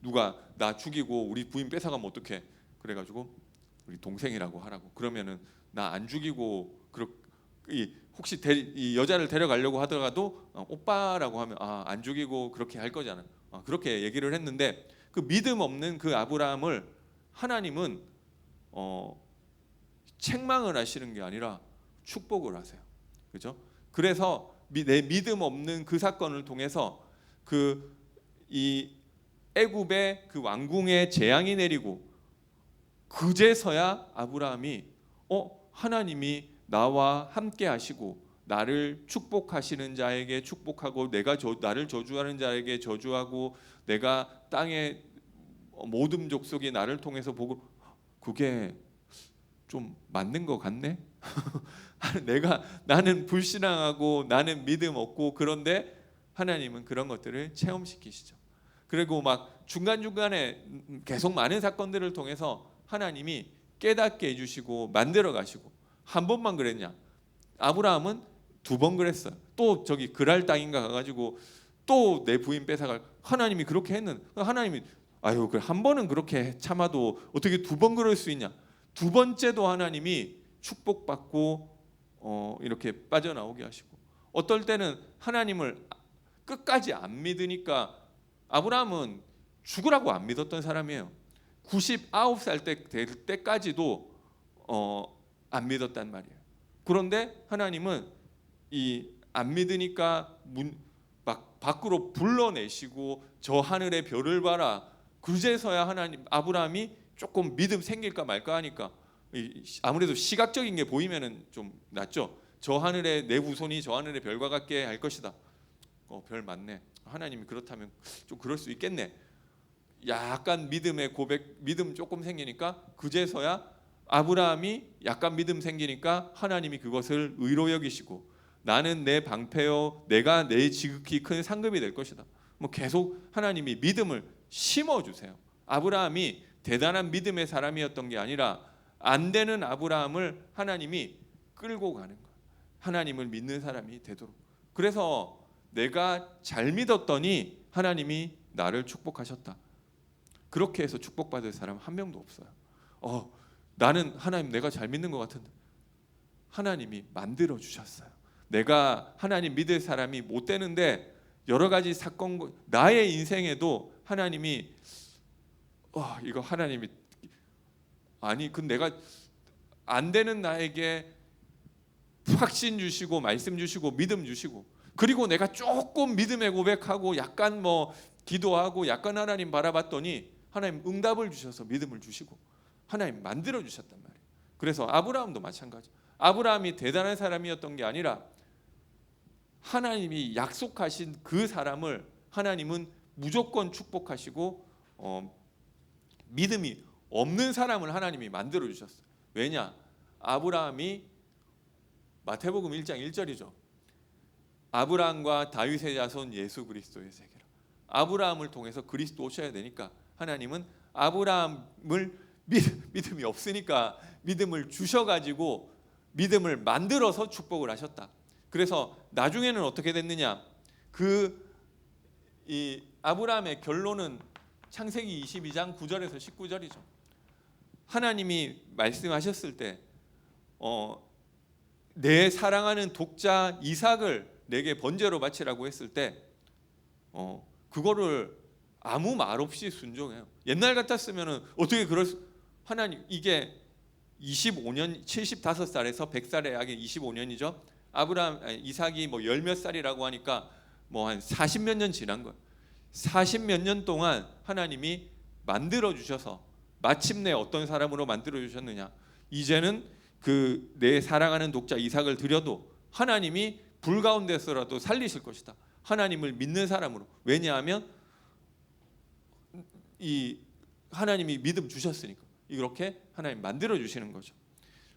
누가 나 죽이고 우리 부인 뺏어가면 어떡해? 그래가지고 우리 동생이라고 하라고. 그러면은 나 안 죽이고 혹시 이 여자를 데려가려고 하더라도 오빠라고 하면 안 죽이고 그렇게 할 거잖아. 그렇게 얘기를 했는데 그 믿음 없는 그 아브라함을 하나님은 책망을 하시는 게 아니라 축복을 하세요. 그죠? 그래서 내 믿음 없는 그 사건을 통해서 이 애굽의 그 왕궁에 재앙이 내리고 그제서야 아브라함이 하나님이 나와 함께 하시고 나를 축복하시는 자에게 축복하고 나를 저주하는 자에게 저주하고 내가 땅의 모든 족속이 나를 통해서 보고 그게 좀 맞는 것 같네. 나는 불신앙하고 나는 믿음 없고 그런데 하나님은 그런 것들을 체험시키시죠. 그리고 막 중간중간에 계속 많은 사건들을 통해서 하나님이 깨닫게 해주시고 만들어 가시고 한 번만 그랬냐? 아브라함은 2번 그랬어요. 또 저기 그랄 땅인가 가가지고 또 내 부인 뺏어갈 하나님이 그렇게 했는 하나님이 한 번은 그렇게 참아도 어떻게 2번 그럴 수 있냐? 2번째도 하나님이 축복받고 이렇게 빠져나오게 하시고 어떨 때는 하나님을 끝까지 안 믿으니까 아브라함은 죽으라고 안 믿었던 사람이에요. 99살 될 때까지도 안 믿었단 말이에요. 그런데 하나님은 안 믿으니까 막 밖으로 불러내시고 저 하늘의 별을 봐라. 그제서야 아브라함이 조금 믿음 생길까 말까 하니까 아무래도 시각적인 게 보이면은 좀 낫죠. 저 하늘에 내 후손이 저 하늘의 별과 같게 할 것이다. 별 맞네. 하나님이 그렇다면 좀 그럴 수 있겠네. 약간 믿음 조금 생기니까 그제서야 아브라함이 약간 믿음 생기니까 하나님이 그것을 의로 여기시고 나는 내 방패요 내가 내 지극히 큰 상급이 될 것이다. 뭐 계속 하나님이 믿음을 심어 주세요. 아브라함이 대단한 믿음의 사람이었던 게 아니라 안 되는 아브라함을 하나님이 끌고 가는 거예요. 하나님을 믿는 사람이 되도록. 그래서 내가 잘 믿었더니 하나님이 나를 축복하셨다. 그렇게 해서 축복받을 사람 한 명도 없어요. 나는 하나님 내가 잘 믿는 것 같은데 하나님이 만들어 주셨어요. 내가 하나님 믿을 사람이 못 되는데 여러 가지 사건 나의 인생에도 하나님이 이거 하나님이 근데 내가 안 되는 나에게 확신 주시고 말씀 주시고 믿음 주시고 그리고 내가 조금 믿음의 고백하고 약간 기도하고 약간 하나님 바라봤더니 하나님 응답을 주셔서 믿음을 주시고 하나님 만들어 주셨단 말이에요. 그래서 아브라함도 마찬가지. 아브라함이 대단한 사람이었던 게 아니라 하나님이 약속하신 그 사람을 하나님은 무조건 축복하시고 믿음이 없는 사람을 하나님이 만들어 주셨어요. 왜냐? 아브라함이 마태복음 1장 1절이죠. 아브라함과 다윗의 자손 예수 그리스도의 세계라. 아브라함을 통해서 그리스도 오셔야 되니까 하나님은 아브라함을 믿음이 없으니까 믿음을 주셔가지고 믿음을 만들어서 축복을 하셨다. 그래서 나중에는 어떻게 됐느냐? 이 아브라함의 결론은 창세기 22장 9절에서 19절이죠. 하나님이 말씀하셨을 때 내 사랑하는 독자 이삭을 내게 번제로 바치라고 했을 때 그거를 아무 말 없이 순종해요. 옛날 같았으면은 어떻게 그럴 수, 하나님, 이게 25년 75살에서 100살의 약이 25년이죠. 이삭이 뭐 열 몇 살이라고 하니까 뭐 한 40몇 년 지난 거예요. 40몇 년 동안 하나님이 만들어 주셔서 마침내 어떤 사람으로 만들어 주셨느냐? 이제는 그 내 사랑하는 독자 이삭을 드려도 하나님이 불 가운데서라도 살리실 것이다. 하나님을 믿는 사람으로. 왜냐하면 이 하나님이 믿음 주셨으니까. 이렇게 하나님 만들어 주시는 거죠.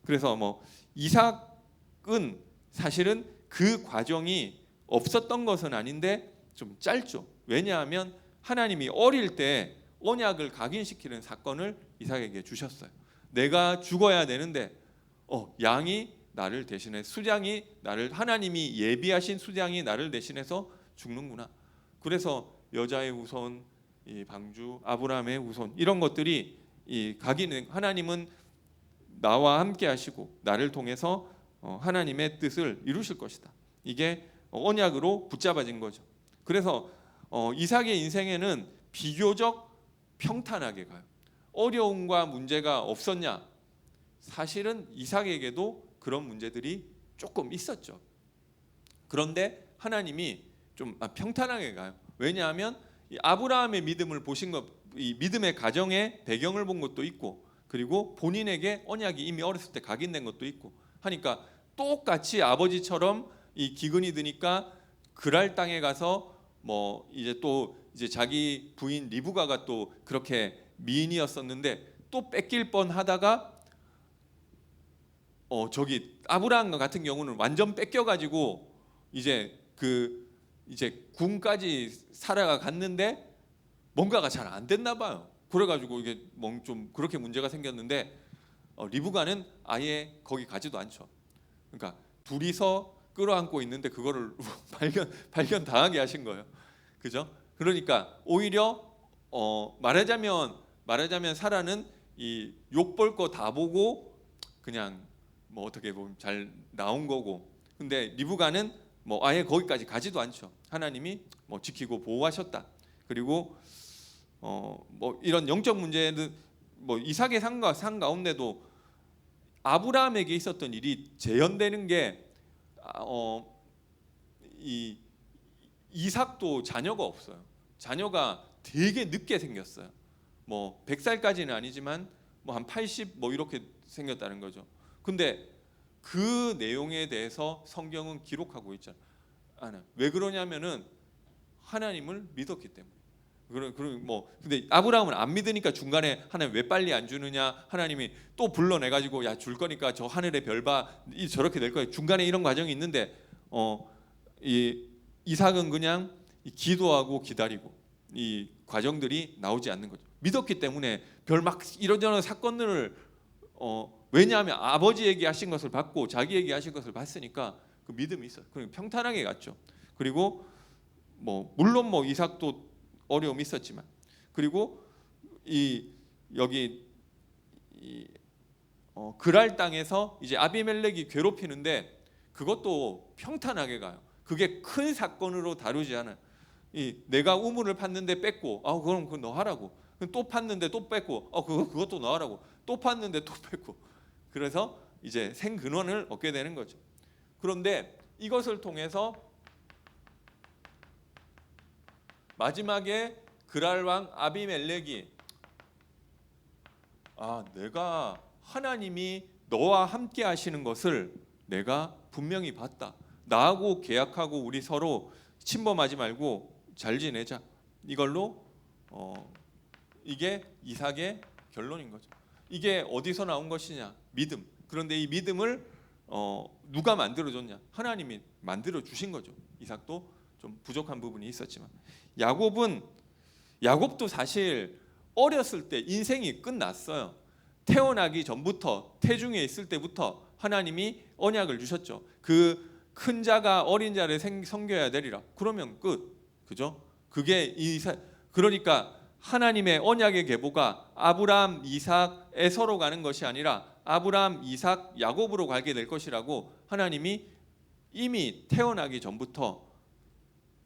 그래서 뭐 이삭은 사실은 그 과정이 없었던 것은 아닌데 좀 짧죠. 왜냐하면 하나님이 어릴 때 언약을 각인시키는 사건을 이삭에게 주셨어요. 내가 죽어야 되는데 양이 나를 대신해, 수장이 나를, 하나님이 예비하신 수장이 나를 대신해서 죽는구나. 그래서 여자의 후손, 이 방주, 아브라함의 후손, 이런 것들이 이 각인, 하나님은 나와 함께 하시고 나를 통해서 하나님의 뜻을 이루실 것이다. 이게 언약으로 붙잡아진 거죠. 그래서 이삭의 인생에는 비교적 평탄하게 가요. 어려움과 문제가 없었냐? 사실은 이삭에게도 그런 문제들이 조금 있었죠. 그런데 하나님이 좀 평탄하게 가요. 왜냐하면 이 아브라함의 믿음을 보신 것, 이 믿음의 가정의 배경을 본 것도 있고, 그리고 본인에게 언약이 이미 어렸을 때 각인된 것도 있고 하니까 똑같이 아버지처럼 이 기근이 드니까 그랄 땅에 가서 뭐 이제 자기 부인 리브가가 또 그렇게 미인이었었는데 또 뺏길 뻔하다가 저기 아브라함 같은 경우는 완전 뺏겨가지고 이제 군까지 살아가 갔는데 뭔가가 잘 안 됐나 봐요. 그래가지고 이게 좀 그렇게 문제가 생겼는데 리브가는 아예 거기 가지도 않죠. 그러니까 둘이서 끌어안고 있는데 그거를 발견 당하게 하신 거예요. 그죠? 그러니까 오히려 말하자면 사라는 이 욕 볼 거 다 보고 그냥 뭐 어떻게 보면 잘 나온 거고, 근데 리브가는 뭐 아예 거기까지 가지도 않죠. 하나님이 뭐 지키고 보호하셨다. 그리고 뭐 이런 영적 문제는 뭐 이삭의 산 가운데도 아브라함에게 있었던 일이 재현되는 게 이 이삭도 자녀가 없어요. 자녀가 되게 늦게 생겼어요. 뭐 100살까지는 아니지만 뭐 한 80 뭐 이렇게 생겼다는 거죠. 근데 그 내용에 대해서 성경은 기록하고 있잖아요. 왜 그러냐면은 하나님을 믿었기 때문에. 근데 아브라함은 안 믿으니까 중간에 하나님 왜 빨리 안 주느냐, 하나님이 또 불러내 가지고 야 줄 거니까 저 하늘의 별 봐, 저렇게 될 거예요. 중간에 이런 과정이 있는데 이 이삭은 그냥 기도하고 기다리고 이 과정들이 나오지 않는 거죠. 믿었기 때문에 별 막 이런저런 사건들을 왜냐하면 아버지에게 하신 것을 받고 자기에게 하신 것을 봤으니까 그 믿음이 있어요. 그리고 평탄하게 갔죠. 그리고 뭐 물론 뭐 이삭도 어려움이 있었지만, 그리고 여기 그랄 땅에서 이제 아비멜렉이 괴롭히는데 그것도 평탄하게 가요. 그게 큰 사건으로 다루지 않아요. 내가 우물을 팠는데 뺐고, 그럼 그거 너 하라고. 또 팠는데 또 뺐고, 그것도 너 하라고. 또 팠는데 또 뺐고. 그래서 이제 생근원을 얻게 되는 거죠. 그런데 이것을 통해서 마지막에 그랄 왕 아비멜렉이 내가 하나님이 너와 함께 하시는 것을 내가 분명히 봤다. 나하고 계약하고 우리 서로 침범하지 말고 잘 지내자. 이걸로 이게 이삭의 결론인 거죠. 이게 어디서 나온 것이냐? 믿음. 그런데 이 믿음을 누가 만들어줬냐? 하나님이 만들어 주신 거죠. 이삭도 좀 부족한 부분이 있었지만, 야곱도 사실 어렸을 때 인생이 끝났어요. 태어나기 전부터, 태중에 있을 때부터 하나님이 언약을 주셨죠. 그 큰 자가 어린 자를 섬겨야 되리라. 그러면 끝. 그죠? 그러니까 하나님의 언약의 계보가 아브라함, 이삭, 에서로 가는 것이 아니라 아브라함, 이삭, 야곱으로 가게 될 것이라고 하나님이 이미 태어나기 전부터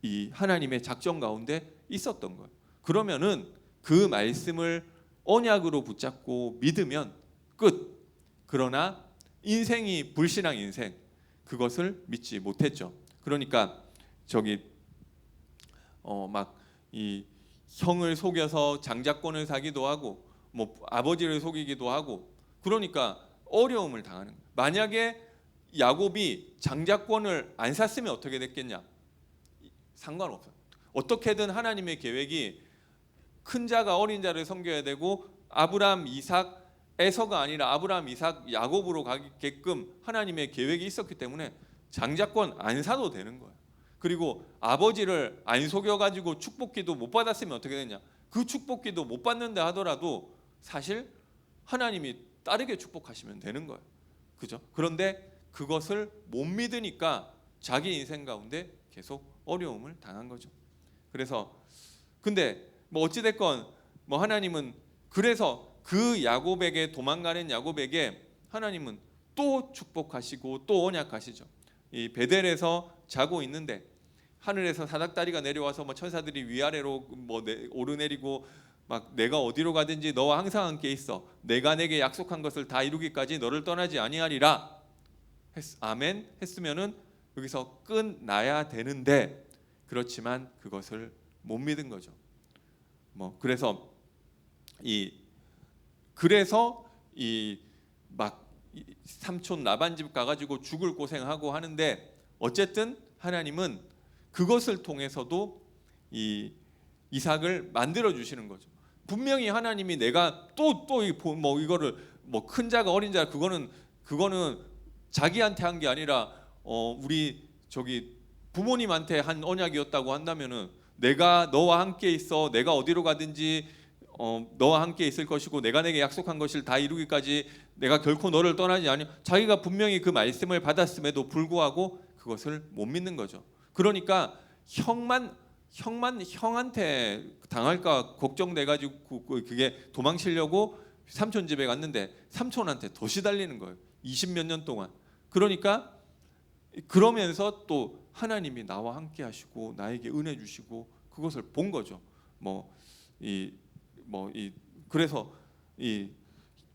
이 하나님의 작전 가운데 있었던 거예요. 그러면은 그 말씀을 언약으로 붙잡고 믿으면 끝. 그러나 인생이 불신앙 인생, 그것을 믿지 못했죠. 그러니까 저기 막 이 형을 속여서 장자권을 사기도 하고 뭐 아버지를 속이기도 하고, 그러니까 어려움을 당하는 거예요. 만약에 야곱이 장자권을 안 샀으면 어떻게 됐겠냐? 상관없어요. 어떻게든 하나님의 계획이 큰 자가 어린 자를 섬겨야 되고 아브라함, 이삭, 에서가 아니라 아브라함, 이삭, 야곱으로 가게끔 하나님의 계획이 있었기 때문에 장자권 안 사도 되는 거예요. 그리고 아버지를 안 속여가지고 축복기도 못 받았으면 어떻게 되냐? 그 축복기도 못 받는다 하더라도 사실 하나님이 따르게 축복하시면 되는 거예요. 그죠? 그런데 그것을 못 믿으니까 자기 인생 가운데 계속 어려움을 당한 거죠. 그래서 근데 뭐 어찌 됐건 뭐 하나님은 그래서 그 야곱에게, 도망가는 야곱에게 하나님은 또 축복하시고 또 언약하시죠. 이 베델에서 자고 있는데 하늘에서 사닥다리가 내려와서 뭐 천사들이 위아래로 뭐 오르내리고 막 내가 어디로 가든지 너와 항상 함께 있어. 내가 내게 약속한 것을 다 이루기까지 너를 떠나지 아니하리라. 아멘 했으면은 여기서 끝나야 되는데 그렇지만 그것을 못 믿은 거죠. 뭐 그래서 이 막 삼촌 라반 집 가가지고 죽을 고생하고 하는데 어쨌든 하나님은 그것을 통해서도 이 이삭을 만들어 주시는 거죠. 분명히 하나님이 내가 또 뭐 이거를 뭐 큰 자가 어린 자 그거는 자기한테 한 게 아니라 우리 저기 부모님한테 한 언약이었다고 한다면은 내가 너와 함께 있어. 내가 어디로 가든지 너와 함께 있을 것이고 내가 내게 약속한 것을 다 이루기까지 내가 결코 너를 떠나지 아니. 자기가 분명히 그 말씀을 받았음에도 불구하고 그것을 못 믿는 거죠. 그러니까 형한테 당할까 걱정돼 가지고 그게 도망치려고 삼촌 집에 갔는데 삼촌한테 더 시달리는 거예요. 20몇 년 동안. 그러니까 그러면서 또 하나님이 나와 함께 하시고 나에게 은혜 주시고 그것을 본 거죠. 그래서 이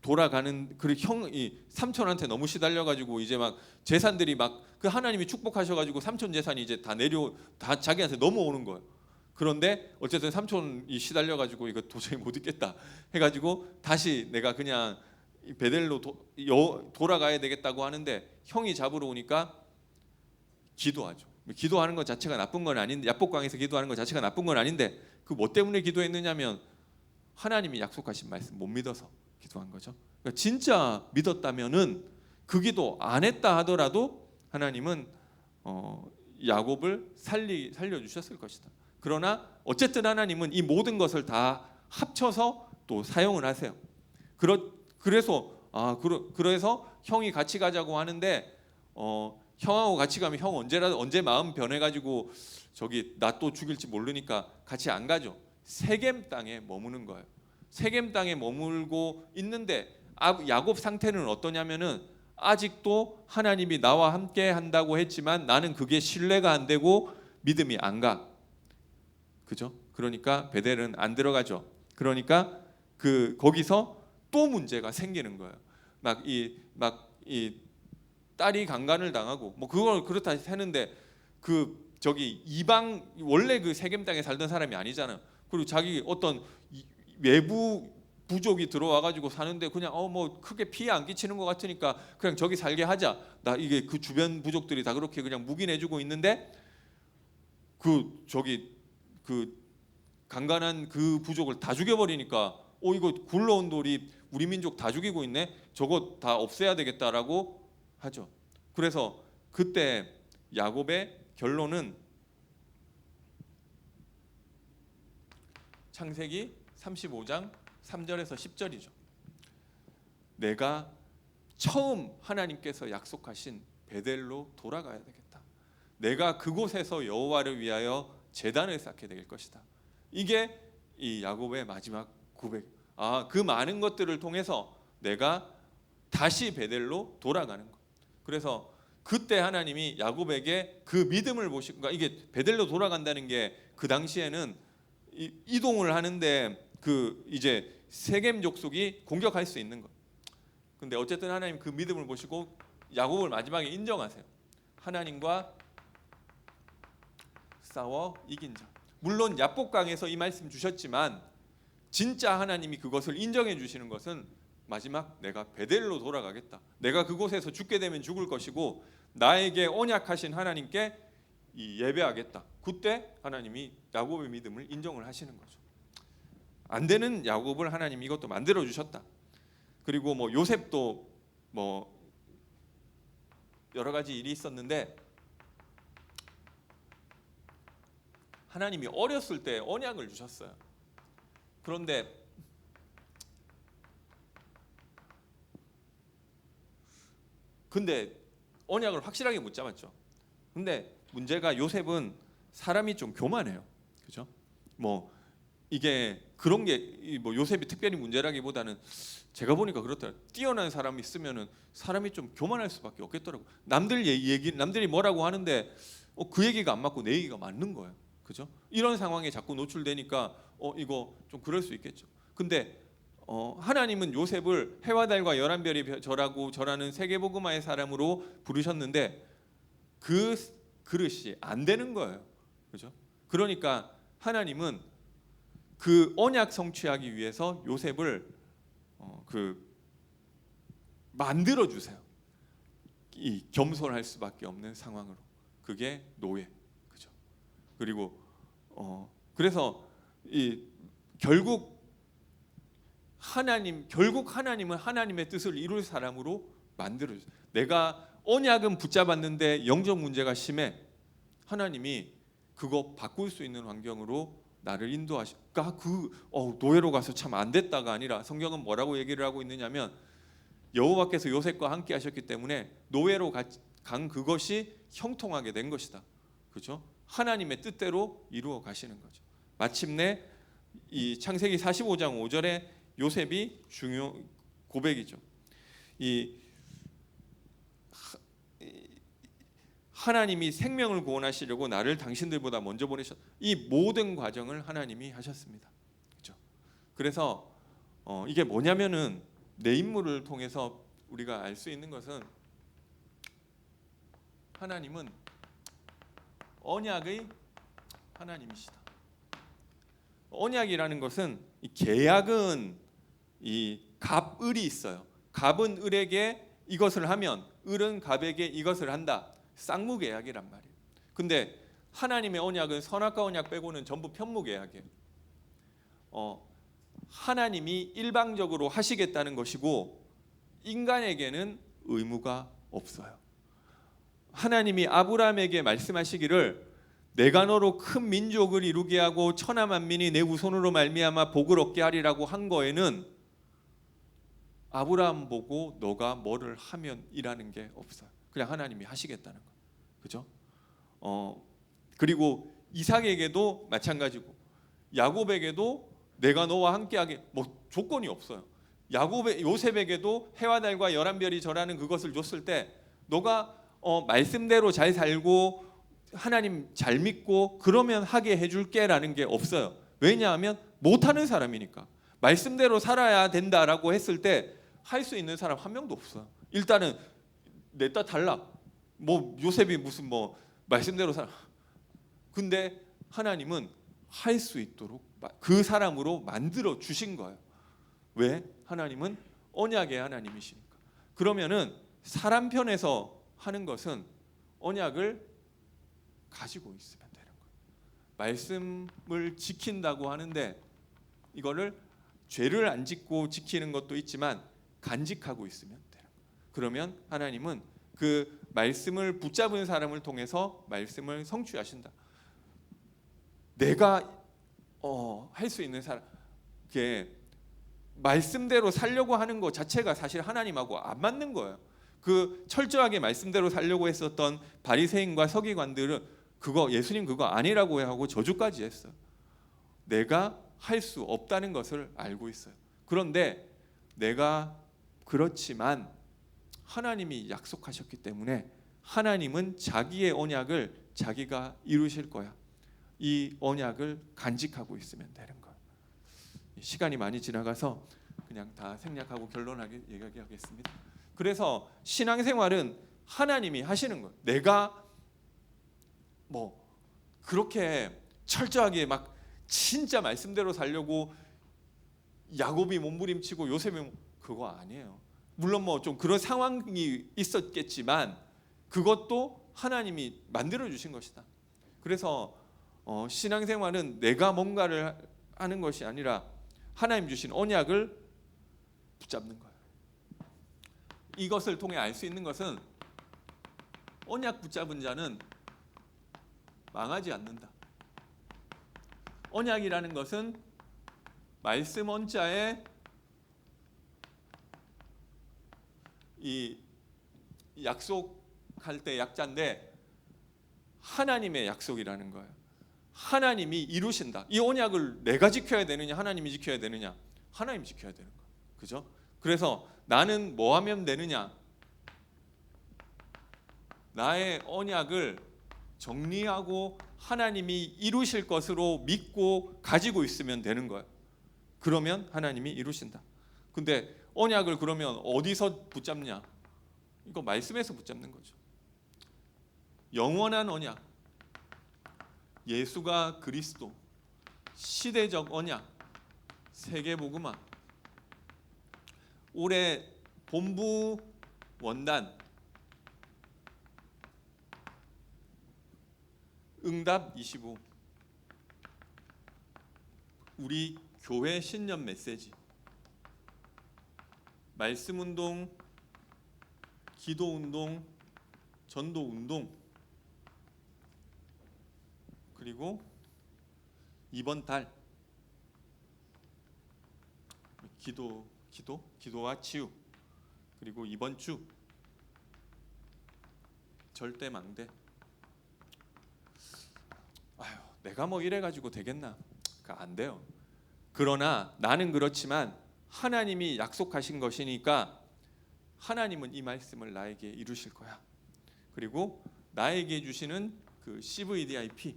돌아가는 이 삼촌한테 너무 시달려 가지고 이제 막 재산들이 막 그 하나님이 축복하셔 가지고 삼촌 재산이 이제 다 자기한테 넘어오는 거예요. 그런데 어쨌든 삼촌이 시달려 가지고 이거 도저히 못 있겠다 해 가지고 다시 내가 그냥 베델로 돌아가야 되겠다고 하는데 형이 잡으러 오니까 기도하죠. 기도하는 것 자체가 나쁜 건 아닌데, 야복강에서 기도하는 것 자체가 나쁜 건 아닌데 그 뭐 때문에 기도했느냐면 하나님이 약속하신 말씀 못 믿어서 기도한 거죠. 그러니까 진짜 믿었다면은 그 기도 안 했다 하더라도 하나님은 야곱을 살려 주셨을 것이다. 그러나 어쨌든 하나님은 이 모든 것을 다 합쳐서 또 사용을 하세요. 그래서 형이 같이 가자고 하는데 형하고 같이 가면 형 언제 마음 변해가지고 저기 나 또 죽일지 모르니까 같이 안 가죠. 세겜 땅에 머무는 거예요. 세겜 땅에 머물고 있는데 야곱 상태는 어떠냐면은 아직도 하나님이 나와 함께 한다고 했지만 나는 그게 신뢰가 안 되고 믿음이 안 가. 그죠? 그러니까 베델은 안 들어가죠. 그러니까 거기서 또 문제가 생기는 거예요. 막 이 딸이 강간을 당하고 뭐 그걸 그렇다 했는데 저기 이방 원래 그 세겜 땅에 살던 사람이 아니잖아요. 그리고 자기 어떤 외부 부족이 들어와 가지고 사는데 그냥 뭐 크게 피해 안 끼치는 것 같으니까 그냥 저기 살게 하자. 이게 그 주변 부족들이 다 그렇게 그냥 묵인해주고 있는데 저기 강간한 그 부족을 다 죽여버리니까 이거 굴러온 돌이 우리 민족 다 죽이고 있네. 저거 다 없애야 되겠다라고 하죠. 그래서 그때 야곱의 결론은 창세기 35장 3절에서 10절이죠. 내가 처음 하나님께서 약속하신 베델로 돌아가야 되겠다. 내가 그곳에서 여호와를 위하여 제단을 쌓게 될 것이다. 이게 이 야곱의 마지막 고백. 그 많은 것들을 통해서 내가 다시 베델로 돌아가는 거. 그래서 그때 하나님이 야곱에게 그 믿음을 보시고, 그러니까 이게 베델로 돌아간다는 게 그 당시에는 이동을 하는데 그 이제 세겜 족속이 공격할 수 있는 거. 근데 어쨌든 하나님 그 믿음을 보시고 야곱을 마지막에 인정하세요. 하나님과 싸워 이긴 자. 물론 야복강에서 이 말씀 주셨지만 진짜 하나님이 그것을 인정해 주시는 것은 마지막 내가 베델로 돌아가겠다. 내가 그곳에서 죽게 되면 죽을 것이고 나에게 언약하신 하나님께 예배하겠다. 그때 하나님이 야곱의 믿음을 인정을 하시는 거죠. 안 되는 야곱을 하나님이 이것도 만들어 주셨다. 그리고 뭐 요셉도 뭐 여러 가지 일이 있었는데 하나님이 어렸을 때 언약을 주셨어요. 그런데 언약을 확실하게 못 잡았죠. 근데 문제가 요셉은 사람이 좀 교만해요. 그죠? 뭐 이게 그런 게 뭐 요셉이 특별히 문제라기보다는 제가 보니까 그렇더라고요. 뛰어난 사람이 있으면은 사람이 좀 교만할 수밖에 없겠더라고. 남들이 뭐라고 하는데 그 얘기가 안 맞고 내 얘기가 맞는 거예요. 그죠? 이런 상황에 자꾸 노출되니까 이거 좀 그럴 수 있겠죠. 근데 하나님은 요셉을 해와 달과 열한 별이 절하는 세계복음화의 사람으로 부르셨는데 그 그릇이 안 되는 거예요. 그죠? 그러니까 하나님은 그 언약 성취하기 위해서 요셉을 만들어 주세요. 이 겸손할 수밖에 없는 상황으로. 그게 노예. 그죠? 그리고 그래서 결국 하나님은 하나님의 뜻을 이룰 사람으로 만들어 주세요. 내가 언약은 붙잡았는데 영적 문제가 심해. 하나님이 그거 바꿀 수 있는 환경으로 나를 인도하실까? 노예로 가서 참 안 됐다가 아니라 성경은 뭐라고 얘기를 하고 있느냐면 여호와께서 요셉과 함께 하셨기 때문에 노예로 간 그것이 형통하게 된 것이다. 그렇죠? 하나님의 뜻대로 이루어 가시는 거죠. 마침내 이 창세기 45장 5절에 요셉이 고백이죠. 하나님이 생명을 구원하시려고 나를 당신들보다 먼저 보내셨. 이 모든 과정을 하나님이 하셨습니다. 그렇죠? 그래서 이게 뭐냐면은 내 인물을 통해서 우리가 알 수 있는 것은 하나님은 언약의 하나님이시다. 언약이라는 것은 이 계약은 이 갑, 을이 있어요. 갑은 을에게 이것을 하면 을은 갑에게 이것을 한다. 쌍무계약이란 말이에요. 근데 하나님의 언약은 선악과 언약 빼고는 전부 편무계약이에요. 하나님이 일방적으로 하시겠다는 것이고 인간에게는 의무가 없어요. 하나님이 아브라함에게 말씀하시기를 내가 너로 큰 민족을 이루게 하고 천하 만민이 내 후손으로 말미암아 복을 얻게 하리라고 한 거에는 아브라함 보고 너가 뭐를 하면이라는 게 없어요. 그냥 하나님이 하시겠다는 거. 그죠? 그리고 이삭에게도 마찬가지고 야곱에게도 내가 너와 함께하게 뭐 조건이 없어요. 요셉에게도 해와 달과 열한 별이 절하는 그것을 줬을 때 너가 말씀대로 잘 살고 하나님 잘 믿고 그러면 하게 해줄게라는 게 없어요. 왜냐하면 못하는 사람이니까. 말씀대로 살아야 된다라고 했을 때 할 수 있는 사람 한 명도 없어요. 일단은 내 딸 달라. 뭐 요셉이 무슨 뭐 말씀대로 살아. 근데 하나님은 할 수 있도록 그 사람으로 만들어 주신 거예요. 왜? 하나님은 언약의 하나님이시니까. 그러면은 사람 편에서 하는 것은 언약을 가지고 있으면 되는 거예요. 말씀을 지킨다고 하는데 이거를 죄를 안 짓고 지키는 것도 있지만 간직하고 있으면 되는 거예요. 그러면 하나님은 그 말씀을 붙잡은 사람을 통해서 말씀을 성취하신다. 내가 할 수 있는 사람, 그게 말씀대로 살려고 하는 것 자체가 사실 하나님하고 안 맞는 거예요. 그 철저하게 말씀대로 살려고 했었던 바리새인과 서기관들은 그거 예수님 그거 아니라고 하고 저주까지 했어요. 내가 할 수 없다는 것을 알고 있어요. 그런데 내가 그렇지만 하나님이 약속하셨기 때문에 하나님은 자기의 언약을 자기가 이루실 거야. 이 언약을 간직하고 있으면 되는 거야. 시간이 많이 지나가서 그냥 다 생략하고 결론하게 얘기하겠습니다. 그래서 신앙생활은 하나님이 하시는 거예요. 내가 뭐 그렇게 철저하게 막 진짜 말씀대로 살려고 야곱이 몸부림치고 요셉이 그거 아니에요. 물론 뭐 좀 그런 상황이 있었겠지만 그것도 하나님이 만들어 주신 것이다. 그래서 신앙생활은 내가 뭔가를 하는 것이 아니라 하나님 주신 언약을 붙잡는 거예요. 이것을 통해 알 수 있는 것은 언약 붙잡은 자는 망하지 않는다. 언약이라는 것은 말씀 언자에 이 약속할 때 약자인데 하나님의 약속이라는 거예요. 하나님이 이루신다. 이 언약을 내가 지켜야 되느냐 하나님이 지켜야 되느냐? 하나님이 지켜야 되는 거예요. 그죠? 그래서 나는 뭐 하면 되느냐? 나의 언약을 정리하고 하나님이 이루실 것으로 믿고 가지고 있으면 되는 거예요. 그러면 하나님이 이루신다. 근데 언약을 그러면 어디서 붙잡냐? 이거 말씀에서 붙잡는 거죠. 영원한 언약, 예수가 그리스도, 시대적 언약, 세계복음화, 올해 본부 원단, 응답 25, 우리 교회 신년 메시지, 말씀운동, 기도운동, 전도운동, 그리고 이번 달 기도와 치유, 그리고 이번 주 절대 망대. 아유, 내가 뭐 이래가지고 되겠나? 안 돼요. 그러나 나는 그렇지만 하나님이 약속하신 것이니까 하나님은 이 말씀을 나에게 이루실 거야. 그리고 나에게 주시는 그 CVDIP,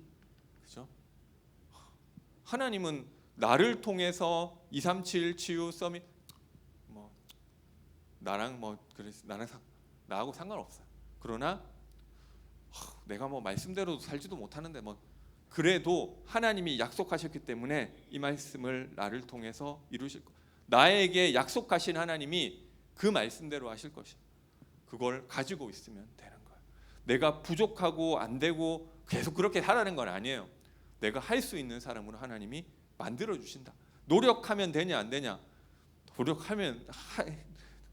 그죠? 하나님은 나를 통해서 237 치유 서밋 뭐 나랑 뭐 그래서 나하고 상관없어요. 그러나 내가 뭐 말씀대로 살지도 못하는데 뭐 그래도 하나님이 약속하셨기 때문에 이 말씀을 나를 통해서 이루실 거. 나에게 약속하신 하나님이 그 말씀대로 하실 것이야. 그걸 가지고 있으면 되는 거야. 내가 부족하고 안 되고 계속 그렇게 살아가는 건 아니에요. 내가 할 수 있는 사람으로 하나님이 만들어 주신다. 노력하면 되냐 안 되냐?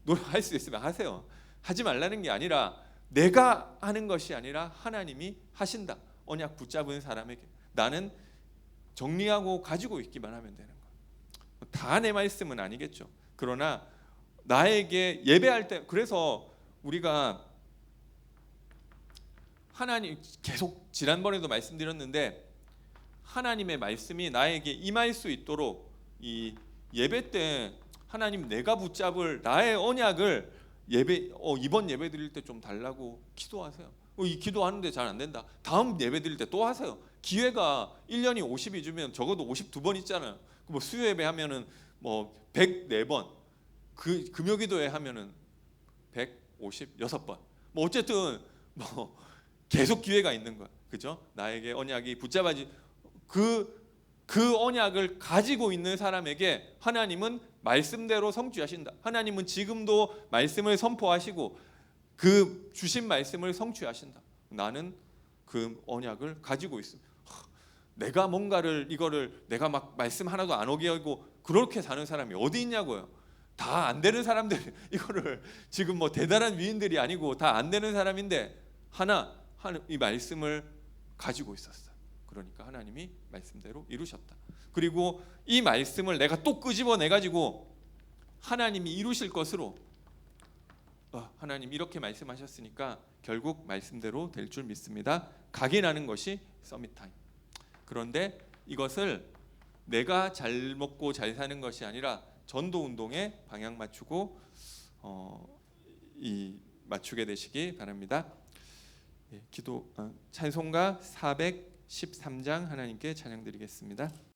노력할 수 있으면 하세요. 하지 말라는 게 아니라 내가 하는 것이 아니라 하나님이 하신다. 언약 붙잡은 사람에게 나는 정리하고 가지고 있기만 하면 되는 거예요. 다 내 말씀은 아니겠죠. 그러나 나에게 예배할 때, 그래서 우리가 하나님, 계속 지난번에도 말씀드렸는데 하나님의 말씀이 나에게 임할 수 있도록 이 예배 때 하나님 내가 붙잡을 나의 언약을 이번 예배 드릴 때 좀 달라고 기도하세요. 이 기도하는데 잘 안 된다. 다음 예배 드릴 때 또 하세요. 기회가 1년이 52주면 적어도 52번 있잖아요. 뭐 수요 예배 하면은 뭐 104번, 그 금요기도회 하면은 156번. 뭐 어쨌든 뭐 계속 기회가 있는 거야. 그죠? 나에게 언약이 붙잡아지 그 언약을 가지고 있는 사람에게 하나님은 말씀대로 성취하신다. 하나님은 지금도 말씀을 선포하시고 그 주신 말씀을 성취하신다. 나는 그 언약을 가지고 있습니다. 내가 뭔가를 이거를 내가 막 말씀 하나도 안 오게 하고 그렇게 사는 사람이 어디 있냐고요. 다 안 되는 사람들 이거를 지금 뭐 대단한 위인들이 아니고 다 안 되는 사람인데 이 말씀을 가지고 있었어요. 그러니까 하나님이 말씀대로 이루셨다. 그리고 이 말씀을 내가 또 끄집어내 가지고 하나님이 이루실 것으로 하나님 이렇게 말씀하셨으니까 결국 말씀대로 될 줄 믿습니다. 각인하는 것이 서밋타임. 그런데 이것을 내가 잘 먹고 잘 사는 것이 아니라 전도 운동에 방향 맞추고 이 맞추게 되시기 바랍니다. 찬송가 413장 하나님께 찬양드리겠습니다.